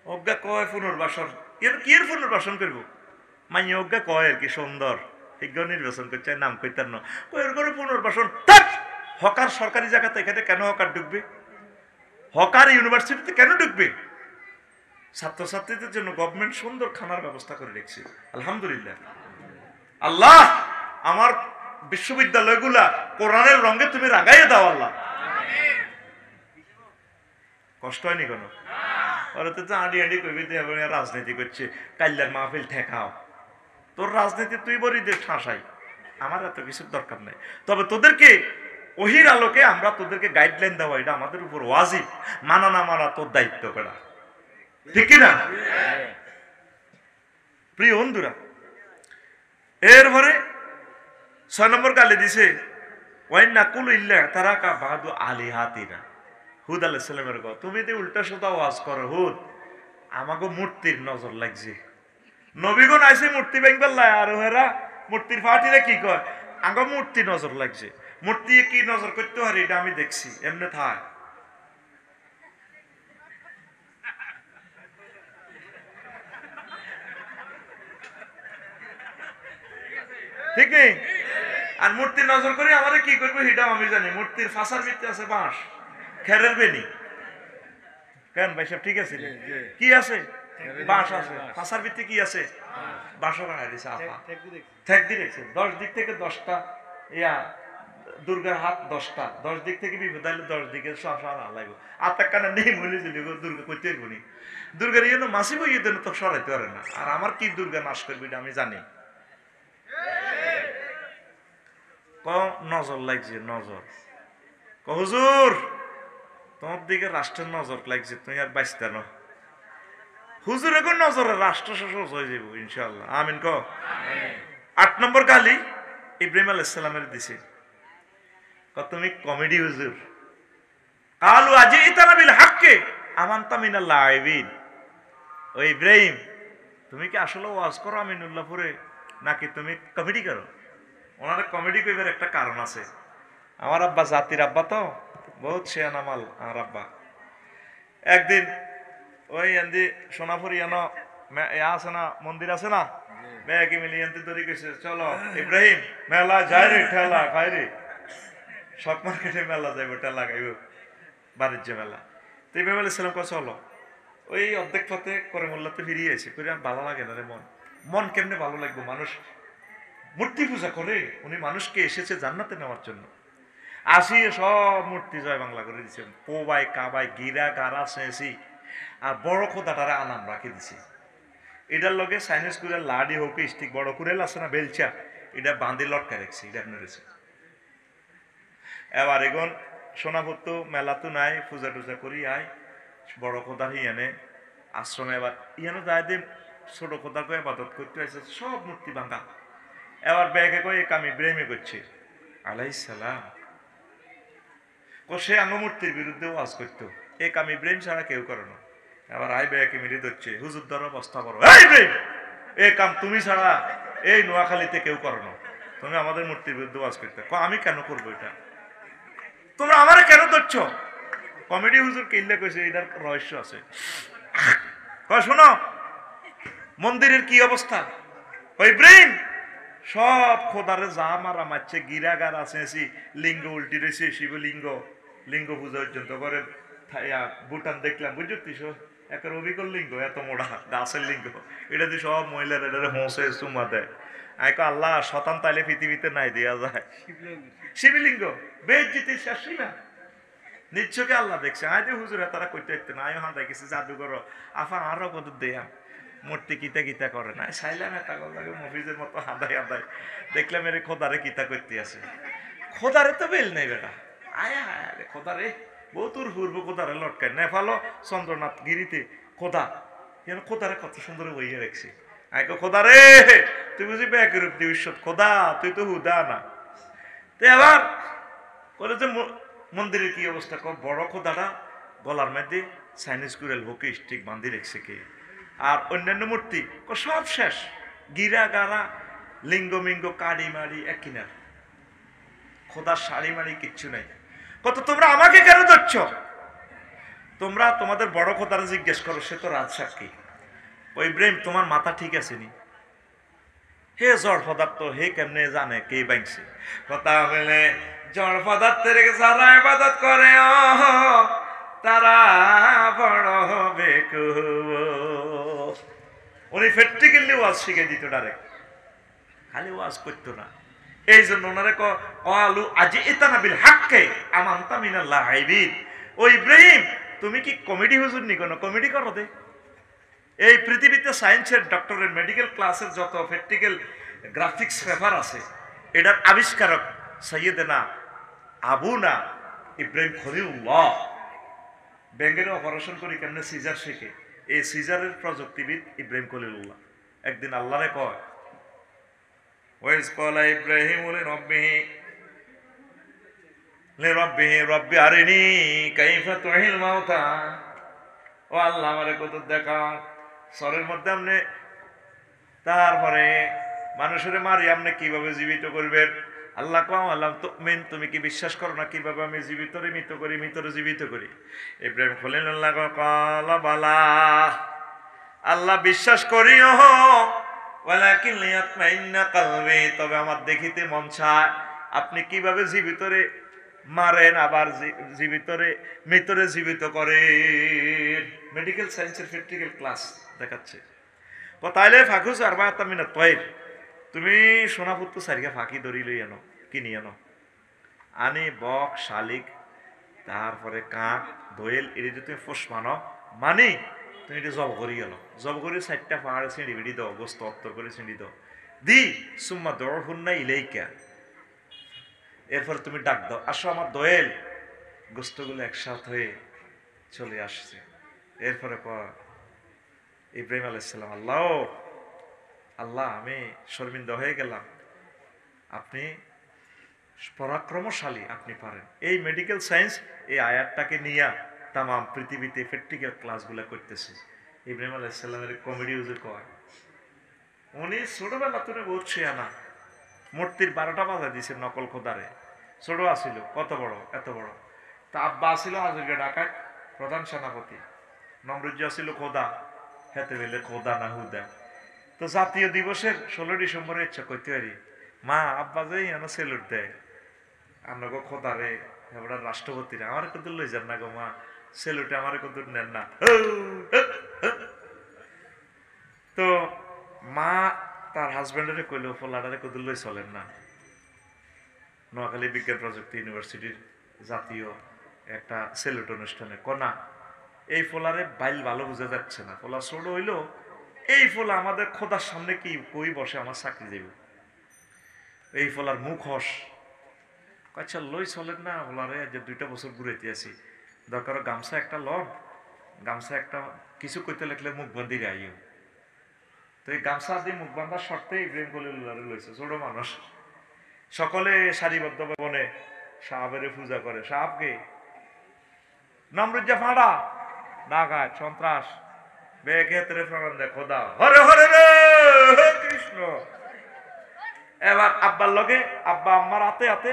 অজ্ঞা কয় পুনর্বাসন, কি এর পুনর্বাসন করবো? মাইয়া অজ্ঞা কয় আর কি সুন্দর নির্বাচন করছে, নাম কইতার না কয়ের করে পুনর্বাসন। হকার সরকারি জায়গাতে এখানে কেন হকার ঢুকবে? হকার ইউনিভার্সিটিতে কেন ঢুকবে? ছাত্রছাত্রীদের জন্য গভর্নমেন্ট সুন্দর খানার ব্যবস্থা করে রেখেছে, আলহামদুলিল্লাহ। আল্লাহ আমার বিশ্ববিদ্যালয়গুলা কোরআনের রঙে তুমি রাগাইয়ে দাও আল্লাহ। কষ্ট হয়নি কোনো? ওরা তো আঁড়ি আঁড়ি কবি রাজনীতি করছে, কাল্যার মাহফিল ঠেকাও। তোর রাজনীতি তুই বলি দে ঠাসাই, আমার এত কিছুর দরকার নেই। তবে তোদেরকে ওহির আলোকে আমরা তোদেরকে গাইডলাইন দেওয়া, এটা আমাদের উপর ওয়াজিব। মানা না মানা তোর দায়িত্ব বেড়া, ঠিক কিনা? প্রিয় বন্ধুরা, এরপরে 6 নম্বর গালি দিছে ওয়াইন নাকুল ইল্লা তারাকা বাদু আলিহাতিনা। হুদ আলাইহিস সালামের কথা, তুমি তো উল্টা সোজা ওয়াজ করো। হুদ, আমাকে মূর্তির নজর লাগছে। নবীগণ আইসে মূর্তি ভাঙবার লাই, আর ওরা মূর্তির ফাটিরা কি কয়, আগে মূর্তি নজর লাগছে। মূর্তি কি নজর করতে পারে এটা আমি দেখছি, এমনি থাক। ঠিক নেই? আর মূর্তি নজর করে আমাদের কি করবে সেটাও আমি জানি। মূর্তির ফাঁসার ভিত্তি আছে বাঁশ, খেরের বেনি। কেন ভাই সব ঠিক আছে? কি আছে? বাঁশ আছে। ফাঁসার ভিত্তি কি আছে? বাঁশও বানাই দিছে আপা, ঠেক দিয়ে রেখেছে। 10 দিক থেকে 10টা ইয়া, দুর্গার হাত 10টা, 10 দিক থেকে বিপদ আইলে 10 দিকে সব লাগবে। আত্মার কানে নেই মহিলা চলে দুর্গা করতে পারবো নি। দুর্গার ইয়ে মাসি বই ইয়ে তো সরাইতে পারে না। আর আমার কি দুর্গা নাশ করবে এটা আমি জানি। নজর লাগছে, নজর। হুজুর তোমার দিকে রাষ্ট্রের নজর লাগছে, তুমি আর বাঁচতে না। হুজুর এখন নজরে রাষ্ট্র শেষ হয়ে যাবো ইনশাআল্লাহ, আমিন ক। 8 নম্বর গালি ইব্রাহিম আলাইহিস সালামের দিছে, তুমি কমেডি হুজুর। কালু আজিতানা বিল হাক্কি আমানতা মিনাল লাইবিন। ও ইব্রাহিম, তুমি কি আসলে ওয়াজ করো আমিনুল্লাহপুরে, নাকি তুমি কমেডি করো? ওনার কমেডি কইবার একটা কারণ আছে। আমার আব্বা জাতির আব্বা তো বহুত শেয়ানা মাল। আমার আব্বা একদিন ওই এন্দি সোনাপুরি আছে না, মন্দির আছে না, ব্যাগে মিলি এনতে তৈরি করছে, চলো ইব্রাহিম মেলা যায় রে, ঠেলা খাই রে, শক মার্কেটে মেলা যাইব, ঠেলা খাইব, বাণিজ্য মেলা। তো ইব্রাহিম আলাইহিস সালাম কয় চলো। ওই অর্ধেক পথে করে মোল্লাতে ফিরিয়ে এসে করে আর ভালো লাগে না রে। মন কেমনে ভালো লাগবে? মানুষ মূর্তি পূজা করে, উনি মানুষকে এসেছে জান্নাতে নেওয়ার জন্য। আসিয়ে সব মূর্তি জয় বাংলা করে দিচ্ছেন, পোবাই কাবাই গিরা গারা শেষি, আর বড় খোদাটারে আনাম রাখে দিছে। এটার লগে সাইনিস করে লাডি হোক স্টিক বড় করে আছে না বেলচা, এটা বাঁধে লটকা রাখছে, এটা আপনার রয়েছে। এবার এখন সোনাপুর তো মেলা তো নাই, পূজা টুজা করি আয় বড় খোদার ইয়ানে আশ্রমে। এবার ইয়ানো যায় দিয়ে ছোট খোদা করে আবাদত করতে আসছে, সব মূর্তি ভাঙা। এবার ব্যাগে কয়ে কাম ইব্রাহিমে করছে আলাইহিস সালাম, সে আঙ্গ মূর্তির বিরুদ্ধে ওয়াজ করতো, এ কাম ইব্রাহিম ছাড়া কেউ করে না। এবার আই ব্যাগে মিলে ধরছে, হুজুর ধরো বস্তা বড়, ইব্রাহিম এ কাম তুমি ছাড়া এই নোয়াখালীতে কেউ করো না, তুমি আমাদের মূর্তির বিরুদ্ধে ওয়াজ করতে। আমি কেন করবো এটা? তোমরা আমার কেন ধরছ? কমেডি হুজুর কিনলে কইছে এটার রহস্য আছে। শোনো, মন্দিরের কি অবস্থা? ওই ইব্রাহিম সব খোদারে যা মারা মারছে, গিরাগার আছে, লিঙ্গ উল্টি রয়েছে, শিবলিঙ্গ, লিঙ্গ পূজা পর্যন্ত করে। ভুটান দেখলাম, বুঝছিস, একটা অবিকল লিঙ্গ, এত মোড়া গাছের লিঙ্গ, এটা দিয়ে সব মহিলারা এটা হোঁসে চুমা দেয়। আমি কো আল্লাহ, শতান তাইলে পৃথিবীতে নাই দেয়া যায়। শিবলিঙ্গ বেজ্জিতির শেষ সীমা। নিশ্চয়ই আল্লাহ দেখছে। আয় যে হুজুরে তারা কইতে একটু না, হ্যাঁ দেখেছি জাদুঘর আফা আরো কত দেয়া মূর্তি কিতা কিতা করে না, সাইলাম এটা লাগে মফিজের মতো হাদাই হাদাই। দেখলাম এর খোদারে কিতা করতে আছে। খোদারে তো বেল নেই বেটা, আয় হায় রে খোদারে, বহুতুর পূর্ব খোদারে লটকায় নেপালো চন্দ্রনাথ গিরিতে খোদা, যেন খোদারে কত সুন্দর বইয়ে রাখছি। আয় কো খোদারে, তুই বুঝি ব্যাকরূপ দিবিস খোদা, তুই তো হুদা না। তো আবার বলে যে মন্দিরের কি অবস্থা, বড় খোদাটা গলার মধ্যে চাইনিজ কুড়েল হোকে স্টিক বান্ধি রেখছে কে, আর অন্যান্য মূর্তি সব শেষ, গিরা গারা লিঙ্গ মিঙ্গ কাড়ি মারি এক কিনার, খোদার শাড়ি মারি কিচ্ছু নাই। কত তোমরা আমাকে কেন ধরছ? তোমরা তোমাদের বড় খোদারা জিজ্ঞেস করো, সে তো রাজসাক্ষী। ওই ইব্রাহিম তোমার মাথা ঠিক আছে নি? হে জড় পদার্থ, হে কেমনে জানে কে বাইছে? কথা বলে জড় পদার্থের যারা ইবাদত করে তারা বড় হবে। উনি প্র্যাকটিক্যালি ওয়াজ শিখে দিত ডাইরেক্ট, খালি ওয়াজ করতো না। এই জন্য ওনারে কলু আজি ইতানা বিল হাক্কে আমানতা মিনাল্লাহ আইবিদ। ও ইব্রাহিম, তুমি কি কমেডি হুজুর নি, কোনো কমেডি করো দে? এই পৃথিবীতে সায়েন্সের, ডক্টরের, মেডিকেল ক্লাসের যত প্র্যাকটিক্যাল গ্রাফিক্স পেপার আছে, এটার আবিষ্কারক সৈয়দনা আবুনা ইব্রাহিম খলিলুল্লাহ। ব্যাঙ্গের অপারেশন করি কেমনে সিজার শেখে, এই সিজারের প্রযুক্তিবিদ ইব্রাহিম খলিলুল্লাহ। একদিন আল্লাহরে কয়, ওয়াইজ ক্বালা ইব্রাহিম লিরাব্বিহি রব্বি আরিনি কাইফা তুহিল মাউতা। ও আল্লাহ, আমারে কত দেখা সরের মধ্যে আপনি, তারপরে মানুষের মারি আপনি কিভাবে জীবিত করবেন? আল্লাহ কাম আল্লাহ তুমিন, তুমি কি বিশ্বাস করো না কিভাবে আমি জীবিতরে মৃত করি, মৃতরে জীবিত করি? ইব্রাহিম খলিলুল্লাহ ক্বালা বালা, আল্লাহ বিশ্বাস করিও, ওয়ালাকিন লিয়াতমাইন্না কলবি, তবে আমার দেখিতে মন চায় আপনি কিভাবে জীবিতরে মারেন আবার জীবিতরে মৃতরে জীবিত করেন। মেডিকেল সায়েন্সের প্র্যাকটিক্যাল ক্লাস দেখাচ্ছে। তাইলে ফাঁকুস আরবা মিনাত তয়ের, তুমি সোনাপুত্র সারিকা ফাঁকি ধরি লই আনো, কিনি আনো, আনি বক শালিক, তারপরে কাক দোয়েল, এটি তুমি ফোস মানো, মানি তুমি এটি জব করি গেল, জব করে 4টা পাহাড়ে ছিঁড়ি বিড়ি দাও, গোস্ত অত্তর করে ছিঁড়ি দাও, দি সুম্মা দৌড় হুন্না ইলেইকা, এরপর তুমি ডাক দাও, আসো আমার দোয়েল। গোস্তগুলো একসাথ হয়ে চলে আসছে। এরপরে ইব্রাহিম আলাইসাল্লাম, আল্লাহ আল্লাহ, আমি শর্মিন্দা হয়ে গেলাম, আপনি পরাক্রমশালী, আপনি পারেন। এই মেডিকেল সায়েন্স এই আয়াতটাকে নিয়ে তাম পৃথিবীতে প্র্যাকটিক্যাল ক্লাসগুলো করতেছে। ইব্রাহিম আলাইসাল্লামের কমেডি হুজুর কয়, উনি ছোটবেলা তুলে বলছে আনা মূর্তির 12টা বাজা দিছে নকল খোদারে, ছোট আসিল, কত বড়, এত বড়। তা আব্বা আসিল হাজুরকে ঢাকায় প্রধান সেনাপতি, নমরুজ্জা ছিল খোদা, হেতে বেলে খোদা না হুদা। তো জাতীয় দিবসের 16 ডিসেম্বরের ইচ্ছা করতে পারি, মা আব্বা যে এনে সেলুট দেয়, আমরা গো খোদারে, এবার রাষ্ট্রপতিরা আমার কত লই যান না গো মা, সেলুটে আমার কত নেন না। তো মা তার হাজব্যান্ডের কইল, ফলাটারে কত লই চলেন না, নোয়াখালী বিজ্ঞান প্রযুক্তি ইউনিভার্সিটির জাতীয় একটা সেলুট অনুষ্ঠানে। কনা এই ফোলারে বাইল ভালো বোঝা যাচ্ছে না, ফোলা ছোট হইলো, এই ফোলা আমাদের খোদার সামনে কি কই বসে আমার চাকরি দেব, এই ফোলার মুখ হস। আচ্ছা লই চলেন না ফোলারে, যে 2টা বছর ঘুরেতে আছি, দরকার গামছা একটা লন, গামছা একটা কিছু কইতে লাগলে মুখ বান্ধি আইও। তো এই গামছা দিয়ে মুখ বান্ধার শর্তে ইব্রাহিম খলিলুল্লাহরে লইছে, ছোট মানুষ। সকলে সারিবদ্ধ ভবনে সাহাবের পূজা করে। সাহাবকে নমরুজ্জা ফাঁড়া না গায় সন্ত্রাস বেক্ষেত্রে প্রমাণ দেয়, খোদা হরে হরে রে কৃষ্ণ। এবার আব্বার লগে আব্বা আম্মার হাতে হাতে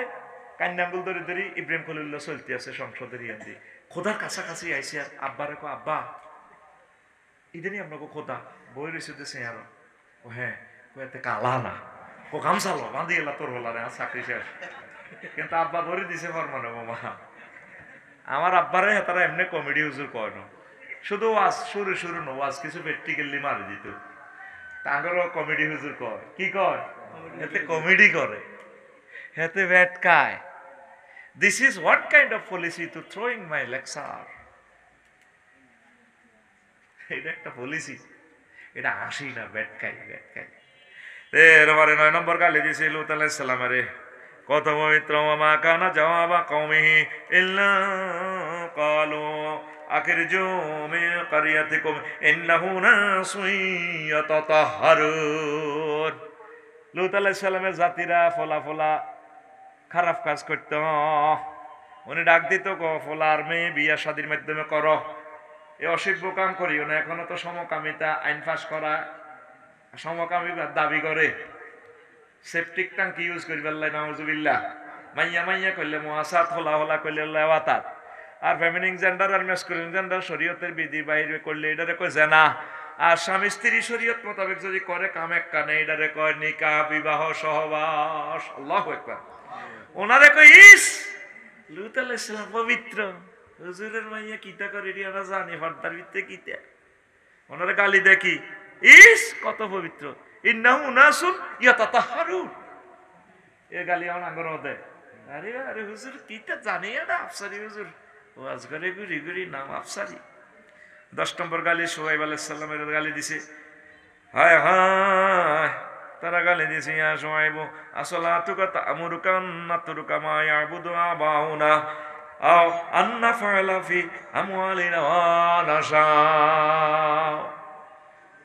কান্নাঙ্গুল ধরে ধরি ইব্রাহিম খলিলুল্লাহ চলতে আছে সংসদের ইয়ান্দি, খোদার কাছাকাছি আইসি। আর আব্বারে কো, আব্বা ইদানি আপনাকে খোদা বই রয়েছে দেশে আরো ও হ্যাঁ এতে কালা না ও গামছালো বাঁধি এলা তোর হলা রে চাকরি শেষ কিন্তু আব্বা বলে দিছে ফরমানে মামা আমার আব্বারে তারা এমনি কমেডি হুজুর কয় না শুধু ওয়াজ শুরু শুরু না ওয়াজ কিছু প্র্যাকটিক্যালি মারি দিত তাঙ্গরও কমেডি হুজুর কয় কি কয় এতে কমেডি করে হেতে ব্যাটকায় this is what kind of policy to throwing my lecture এটা একটা পলিসি এটা হাসি না ব্যাটকাই ব্যাটকাই এরপরে 9 নম্বর গালি দিয়েছে লূত আলাইহিস সালামের কত পবিত্র মা কানা জওয়াবা কওমিহি ইল্লা ক্বালু আখিরজু মিন ক্বরিয়াতিকুম ইন্নাহু নাসুন ইয়াতাতাহহারুন লূত আলাইহিস সালামের জাতিরা ফলা খারাপ কাজ করত উনি ডাক দিত ফলার মেয়ে বিয়া শাদীর মাধ্যমে করো এ অসভ্য কাম করিও না এখনো তো সমকামিতা আইন পাস করা সমকামী দাবি করে সেপটিক ট্যাঙ্ক ইউজ করি বললাই নাউজুবিল্লাহ মাইয়া মাইয়া করলে মুআসাত হলা হলা করলে লাওয়াতাত আর ফেমিনিন জেন্ডার আর ম্যাসকুলিন জেন্ডার শরীয়তের বিধি বাইরে করলে এটারে কয় জানা আর স্বামী স্ত্রী শরীয়ত মোতাবেক যদি করে কাম এক কানে এটারে কয় নিকাহ বিবাহ সহবাস আল্লাহু আকবার ওনারে কয় ইস লূত আলাইহিস সালাম পবিত্র হুজুরের মাইয়া কিতা করে এটি আমরা জানি পর্দার ভিতরে কিতা ওনারে গালি দেখি ইস কত পবিত্র ইন্নাহু নাসুন ইয়াতাতাহহারুন এ গালি আমার আঙ্গর মধ্যে আরে আরে হুজুর কিতা জানি না আফসারি হুজুর ওয়াজ করে গুরি গুরি নাম আফসারি 10 নম্বর গালি শুআইব আলাইহিস সালামের গালি দিছে হায় হায় তারা গালি দিছে ইয়া শুআইব আসলাতুকা তা'মুরুকা নাতরুকা মা ইয়াবুদু আবাউনা আও আন্না ফাআলা ফি আমওয়ালিনা ওয়া নাশা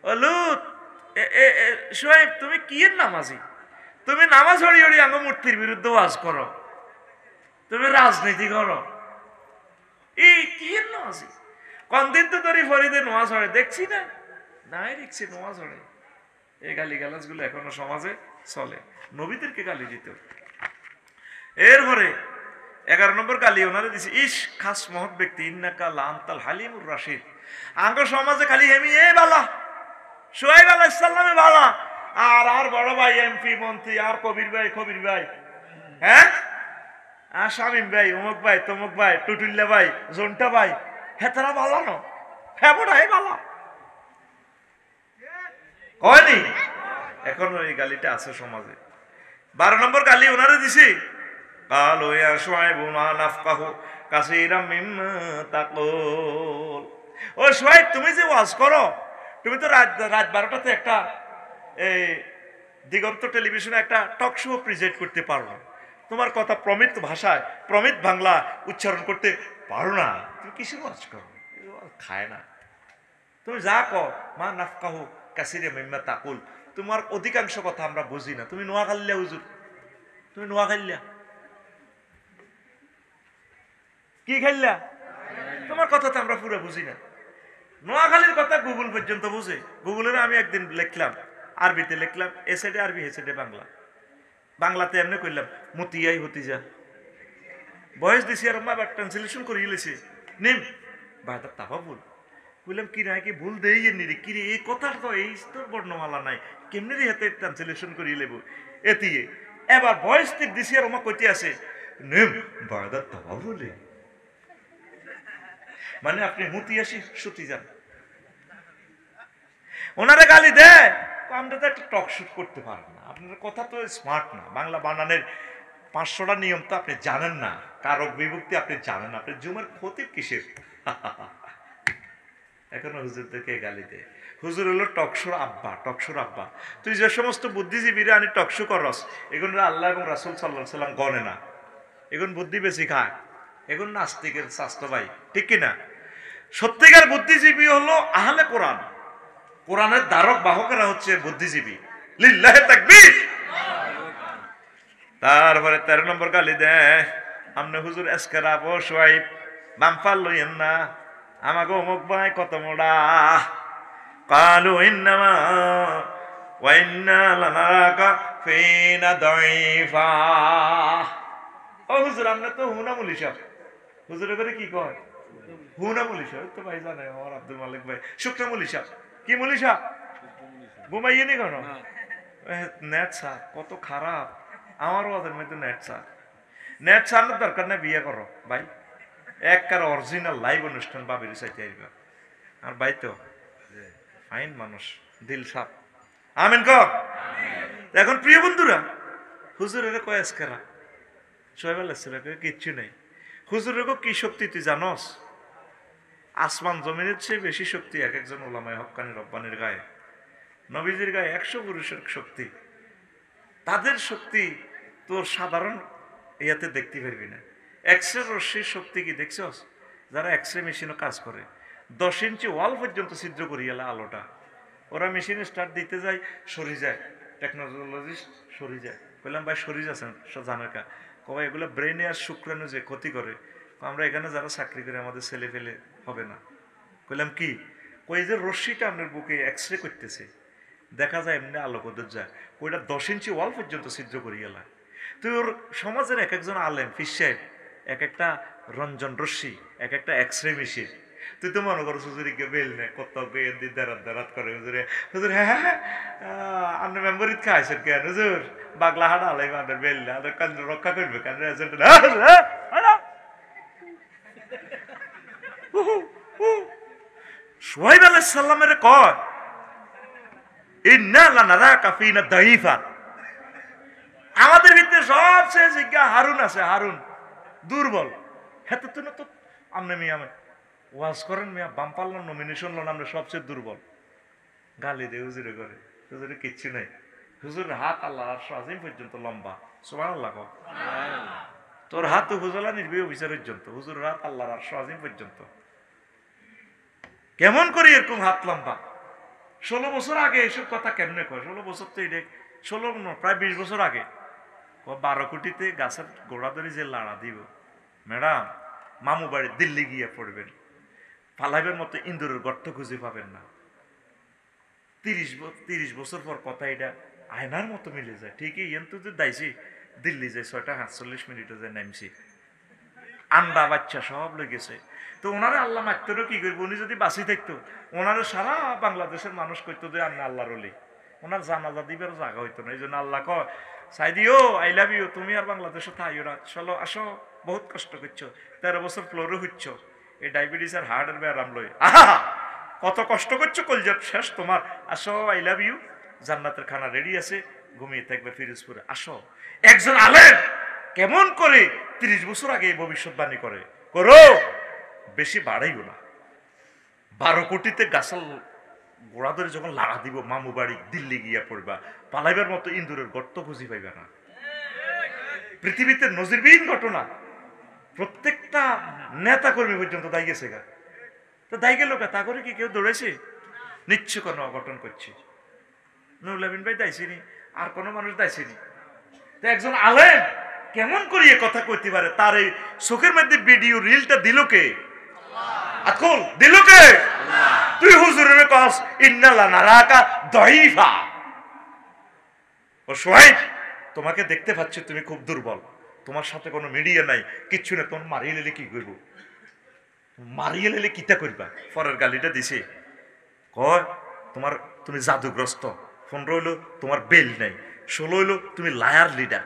ও লূত শুআইব তুমি কি এর নামাজি তুমি নামাজ হড়ি হড়ি আঙ্গ মূর্তির বিরুদ্ধে ওয়াজ করো তুমি রাজনীতি করো এই কি এর নামাজি কোনদিন তো তোর ফরিদে নামাজ হড়ে দেখছি না নাই দেখছি নামাজ হড়ে এই গালি গালাজ গুলো এখনো সমাজে চলে নবীদেরকে গালি দিত এরপরে 11 নম্বর গালি ওনারে দিছে ইস খাস মহৎ ব্যক্তি ইন্নাকা লান্তাল হালিমুর রাশিদ আঙ্গ সমাজে খালি হেমি এ বালা শুআইব আলাইহিস সালামে বালা আর বড় ভাই এমপি মন্ত্রী আর কবির ভাই হ্যাঁ আর শামীম ভাই অমুক ভাই তমুক ভাই টুটুল্লা ভাই জন্টা ভাই হেতারা বালা ন ফেবড়াই বালা হয়নি এখনো এই গালিটা আছে সমাজে 12 নম্বর গালি ওনারে দিছি কালো ইয়া শুআইব মা নাফকাহু কাসীরাম মিম্মা তাকুল ও শুআইব তুমি যে ওয়াজ করো তুমি তো রাত 12টাতে একটা এই দিগন্ত টেলিভিশনে একটা টক শো প্রেজেন্ট করতে পারো না তোমার কথা প্রমিত ভাষায় প্রমিত বাংলা উচ্চারণ করতে পারো না তুমি কিসের ওয়াজ করো খায় না তুমি যা কর মা নাফকাহু কাসীরাম মিম্মা তাকুল তোমার অধিকাংশ কথা আমরা বুঝি না তুমি নোয়াখালীয়া হুজুর তুমি নোয়াখালীয়া কি খাইলা তোমার কথা তো আমরা পুরো বুঝি না নোয়াখালীর কথা গুগল পর্যন্ত বুঝে গুগলের আমি একদিন লিখলাম আরবিতে লিখলাম এ সাইডে আরবি এ সাইডে বাংলা বাংলাতে এমনি কইলাম মতিয়াই হতিজা বয়স দিছি আর মা ট্রান্সলেশন করে লিখেছি নিম বাদা তাবা ভুল বললাম কি না কি ভুল দেই নি কি রে এই কথাটা তো এই তোর বর্ণমালা নাই কেমনে রে হাতে ট্রান্সলেশন করে লেবো এতিয়ে এবার ভয়েস টিপ দিছি আর মা কইতে আছে নিম বাদা তাবা বলে মানে আপনি মুতিয়াশি সুতি যান ওনারে গালি দেয় আমরা তো একটা টক শুট করতে পারেন না আপনার কথা তো স্মার্ট না বাংলা বানানের 500টা নিয়ম তো আপনি জানেন না কারক বিভক্তি আপনি জানেন না আপনি জুমের খতিব কিসের এখনো হুজুরদেরকে গালি দেয় হুজুর হলো টকশোর আব্বা তুই যে সমস্ত বুদ্ধিজীবীরা আনি টকশো করস এগুলো আল্লাহ এবং রাসূল সাল্লাল্লাহু আলাইহি সাল্লাম গনে না এগুলো বুদ্ধি বেশি খায় এগুলো নাস্তিকের স্বাস্থ্য ভাই ঠিক কিনা সত্যিকার বুদ্ধিজীবী হলো আহলে কোরআন কোরআনের ধারক বাহকেরা হচ্ছে বুদ্ধিজীবী লিল্লাহি তাকবীর তারপরে 13 নম্বর গালি দেয় আমনে হুজুর এসকেরা ও শুআইব বামফাল লইেন না আমাগো অমুক ভাই কত মোড়া কালু ইন্নামা ওয়া ইন্না লানাকা ফিনা দাইফা ও হুজুর আমনে তো হুনা মুলি সাহেব হুজুরে করে কি কয় হুনা মলিশা, তো ভাই জানে আমার আব্দুল মালিক ভাই। শুকনা মলিশা, কি মলিশা? ঘুমাইয়ে নি কেন? নেট স্যার কত খারাপ, আমার ওদের মধ্যে নেট স্যার। নেট সারানোর দরকার না, বিয়ে করো ভাই, একবার অরিজিনাল লাইভ অনুষ্ঠান বাবির চাইতে আসবে। আর ভাই তো ফাইন মানুষ, দিল সাপ, আমিন কর। এখন প্রিয় বন্ধুরা, হুজুরের কয়েস কেরা সোহেব আলাইহিস কিচ্ছু নেই। হুজুরের কি শক্তি তুই জানস? আসমান জমিনের চেয়ে বেশি শক্তি এক একজন ওলামায়ে হক্কানি রব্বানির গায়ে। নবীজির গায়ে 100 পুরুষের শক্তি। তাদের শক্তি তোর সাধারণ ইয়াতে দেখতে পারবি না। এক্সরে রশ্মির শক্তি কি দেখছস? যারা এক্সরে মেশিনও কাজ করে 10 ইঞ্চি ওয়াল পর্যন্ত ছিদ্র করিয়ে আলোটা, ওরা মেশিনে স্টার্ট দিতে যায়, সরি যায়, টেকনোলজিস্ট সরি যায়। বললাম ভাই সরি যাচ্ছেন জানার কা? কবাই এগুলো ব্রেনে আর শুক্রাণু যে ক্ষতি করে, আমরা এখানে যারা চাকরি করে আমাদের ছেলে ফেলে হবে না। বললাম কি? ওই যে রশ্মিটা আপনার বুকে এক্সরে করতেছে, দেখা যায় এমনি আলোক ওদের যায়, ওইটা 10 ইঞ্চি ওয়াল পর্যন্ত ছিদ্র করিয়ে এলা। তুই ওর সমাজের এক একজন আলেম ফিস সাহেব, এক একটা রঞ্জন রশ্মি, এক একটা এক্সরে মেশিন। তুই তো মনে করো হুজুরিকে বেল নেই, কত দেরাত দেরাত করে হুজুরে, হুজুর হ্যাঁ আপনি মেম্বরিত খাইছেন কেন হুজুর? বাগলা হাট আলাই আপনার বেল না, রক্ষা করবে কেন? সোহাইব আলাইহিস সালামের কয় ইন্না লানারাকা ফিনা দাইফা, আমাদের ভিতরে সবচেয়ে জিজ্ঞা হারুন আছে, হারুন দুর্বল। হ্যাঁ তো তুই তো আমনে মিয়া ওয়াজ করেন মিয়া, বামপাল্লার নমিনেশন লোন, আমরা সবচেয়ে দুর্বল। গালি দে হুজুরে করে, হুজুরে কিচ্ছু নাই। হুজুরের হাত আল্লাহ আরশ আজিম পর্যন্ত লম্বা, সুবহানাল্লাহ কও। তোর হাত তো হুজলা নির্বাহী অফিসার পর্যন্ত, হুজুরের হাত আল্লাহর আরশ আজিম পর্যন্ত। কেমন করে এরকম হাত লম্বা? 16 বছর আগে এসব কথা কেমনে কয়? 16 বছর তো এটা 16 প্রায় 20 বছর আগে 12 কোটিতে গাছের গোড়া ধরে যে লাড়া দিব, ম্যাডাম মামু বাড়ি দিল্লি গিয়ে পড়বেন, পালাইবের মতো ইন্দুরের গর্ত খুঁজে পাবেন না। 30 বছর পর কথা এটা আয়নার মতো মিলে যায়। ঠিকই কিন্তু যে দাইছি দিল্লি যায় 6:48 যায় নামছি, আন্ডা বাচ্চা সব লেগেছে। তো ওনারা আল্লাহ মাত্রও কি করবো? উনি যদি বাঁচি থাকতো, ওনারা সারা বাংলাদেশের মানুষ করতো যে আন্না আল্লাহর ওলি, ওনার জানাজা দিবার জায়গা হইতো না। এই জন্য আল্লাহ কয় সাইদিও আই লাভ ইউ, তুমি আর বাংলাদেশে থাইও না, চলো আসো, বহুত কষ্ট করছো, 13 বছর ফ্লোরে হচ্ছ, এই ডায়াবেটিস আর হার্টের ব্যারাম লই, আহা কত কষ্ট করছো, কলজাত শেষ তোমার, আসো আই লাভ ইউ, জান্নাতের খানা রেডি আছে, ঘুমিয়ে থাকবে ফিরোজপুরে, আসো। একজন আলেম কেমন করে 30 বছর আগে এই ভবিষ্যৎবাণী করে? করো বেশি বাড়াইও না। 12 কোটিতে গাছাল গোড়া ধরে যখন লাগা দিব, মামু বাড়ি দিল্লি গিয়া পড়বা, পালাইবার মতো ইন্দুরের গর্ত খুঁজি পাইবা না। পৃথিবীতে নজিরবিহীন ঘটনা, প্রত্যেকটা নেতা কর্মী পর্যন্ত দায় গেছে গা। তো দায় গেল তা করে কি কেউ দৌড়েছে? নিশ্চয় কোনো অঘটন করছে। নুরুল আমিন ভাই দাইছিনি, আর কোনো মানুষ দাইছিনি। তো একজন আলেম কেমন করে এ কথা কইতে পারে? তার এই চোখের মধ্যে ভিডিও রিলটা দিল কে? আকুল দিল কে? তুই হুজুরের কস ইন্না লানারাকা দাইফা। ও সোহাইব, তোমাকে দেখতে পাচ্ছি তুমি খুব দুর্বল, তোমার সাথে কোনো মিডিয়া নাই, কিচ্ছু না, তোমার মারিয়ে লেলে কি করবো? মারিয়ে লেলে কিতা করবা? পরের গালিটা দিছে, কয় তোমার তুমি জাদুগ্রস্ত, 15 হইলো তোমার বেল নাই, 16 হইলো তুমি লায়ার লিডার,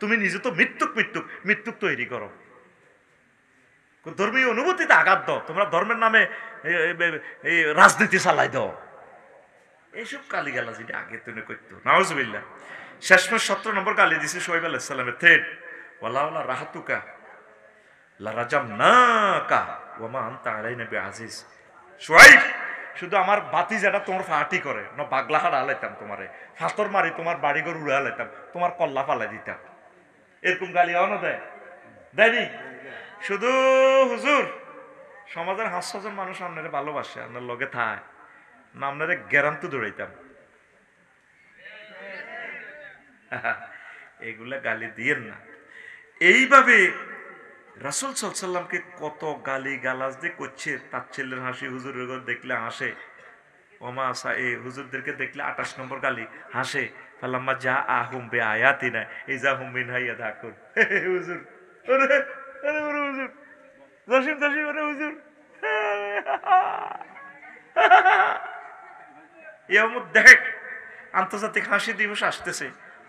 তুমি নিজে তো মৃত্যুক তৈরি করো। ধর্মীয় অনুভূতিতে আঘাত দাও, তোমরা ধর্মের নামে রাজনীতি চালাই দাও, এইসব গালি গালা যেটা আগে তুমি করতো। নাউজুবিল্লাহ। শেষমেশ 17 নম্বর গালি দিছে সোহাইব আলাইহিস সালামের থ্রেড, ওয়ালা ওয়ালা রাহাতুকা লা রাজামনাকা ওয়া মা আনতা আলাইনা বিআজিজ। সোহাইব, শুধু আমার বাতি যেটা তোমার ফাটি করে না, বাগলা হাড় আলাইতাম তোমারে, ফাতর মারি তোমার বাড়িঘর উড়ে আলাইতাম, তোমার কল্লা ফালাই দিতাম। এরকম গালি অন দেয় দেয়নি? শুধু হুজুর সমাজের 500 জন মানুষ আপনারে ভালোবাসে, আপনার লগে থায় না, আপনারে গ্যারান্টি দৌড়াইতাম। এগুলা গালি দিয়েন না। এইভাবে রাসূল সাল্লাল্লাহু আলাইহি সাল্লামকে কত গালি গালাজ দিয়ে করছে, তার ছেলের হাসি হুজুরের দেখলে হাসে, ওমা আসা এই হুজুরদেরকে দেখলে 28 নম্বর গালি হাসে, ফালাম্মা যা আহুম বে আয়াতিনা ইজা হুম মিনহা ইয়াদাকুন। হুজুর ওরে আরে ওরে হুজুর, জসিম জসিম আরে হুজুর। দেখ, আন্তর্জাতিক হাসি দিবস আসতেছে।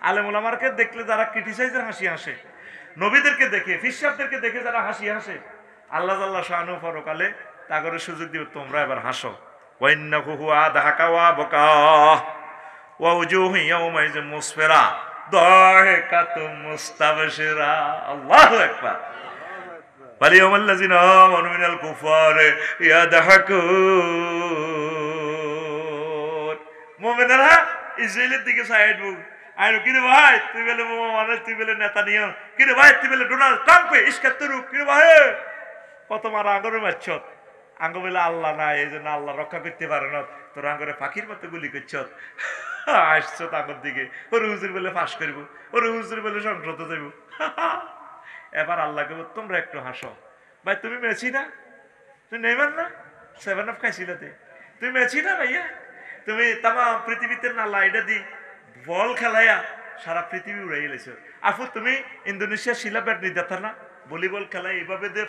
আলেম ওলামাকে দেখলে যারা ক্রিটিসাইজের হাসি হাসে, নবীদেরকে দেখে ফিসাবদেরকে দেখে যারা হাসি হাসে, আল্লাহ জাল্লাহ শানু পরকালে তাগরে সুযোগ দিব, তোমরা এবার হাসো। ওয়াইন্নাহু হুয়া দাহাকা ওয়া বাকা ওয়া উজুহু ইয়াওমাইযিন মুসফিরা দাহিকাতুম মুস্তাবশিরা। আল্লাহু আকবার। ফালিয়ামাল্লাযিনা আমানু মিনাল কুফারি ইয়াদহাকুন। মুমিনেরা ইসরায়েলের দিকে সাইড মুখ আইলো, কিরে ভাই তুই বলে বোমা মানে, তুই বলে নেতা নিয়ম, কিরে ভাই তুই বলে ডোনাল্ড ট্রাম্পে ইস্কাত্তরু, কিরে ভাই কত মারা আঙ্গরে মারছ, আঙ্গ বলে আল্লাহ নাই এই জন্য আল্লাহ রক্ষা করতে পারে না, তোর আঙ্গরে পাখির মতো গুলি করছ, আসছ তাঙ্গর দিকে। ওর হুজুর বলে ফাঁস করব, ওর হুজুর বলে সংসদে যাইব। এবার আল্লাহকে বল, তোমরা একটু হাসো। ভাই তুমি মেছি না, তুমি নেইবার না 7 আপ খাইছিলাতে, তুমি মেছি না ভাইয়া, তুমি তামা পৃথিবীতে না লাইডা দি বল খেলাইয়া সারা পৃথিবী উড়াই গেছো। আফু তুমি ইন্দোনেশিয়া শিলা ব্যাট নিতে না, ভলিবল খেলায় এইভাবে দে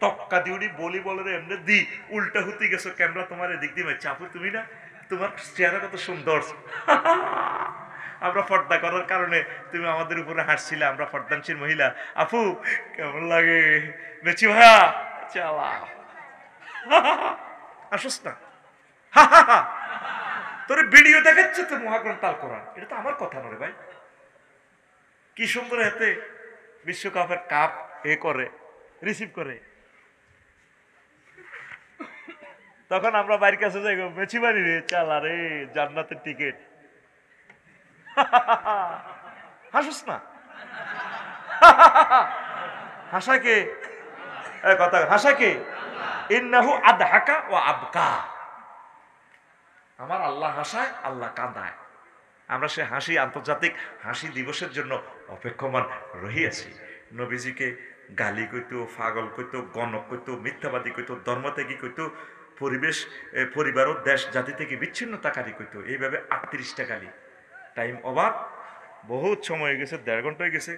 টক্কা দিউনি ভলিবলের এমনি দি উল্টা হতে গেছো, ক্যামেরা তোমার এদিক দিয়ে মারছে। আফু তুমি না, তোমার চেহারা কত সুন্দর। আমরা পর্দা করার কারণে তুমি আমাদের উপরে হাসছিলে, আমরা পর্দানশীল মহিলা। আপু কেমন লাগে মেচি ভাইয়া, চালা আসুস না। তোর ভিডিও দেখাচ্ছে তো মহাগ্রন্থ আল কোরআন, এটা তো আমার কথা নয় ভাই। কি সুন্দর হাতে বিশ্বকাপের কাপ এ করে রিসিভ করে, তখন আমরা বাড়ির কাছে যাই, মেছি বাড়ি রে চালা রে জান্নাতের টিকিট। হাসুস না, হাসাকে কথা, হাসাকে ইন্নাহু আদহাকা ওয়া আবকা। আমার আল্লাহ হাসায়, আল্লাহ কাঁদায়। আমরা সে হাসি, আন্তর্জাতিক হাসি দিবসের জন্য অপেক্ষমান রহিয়াছি। নবীজিকে গালি কইতো, পাগল কইতো, গণক কইতো, মিথ্যাবাদী কইতো, ধর্মত্যাগী কইতো, পরিবার ও দেশ জাতি থেকে বিচ্ছিন্নতাকারী কইতো, এইভাবে 38টা গালি। টাইম ওভার, বহুত সময় হয়ে গেছে, 1.5 ঘন্টা হয়ে গেছে।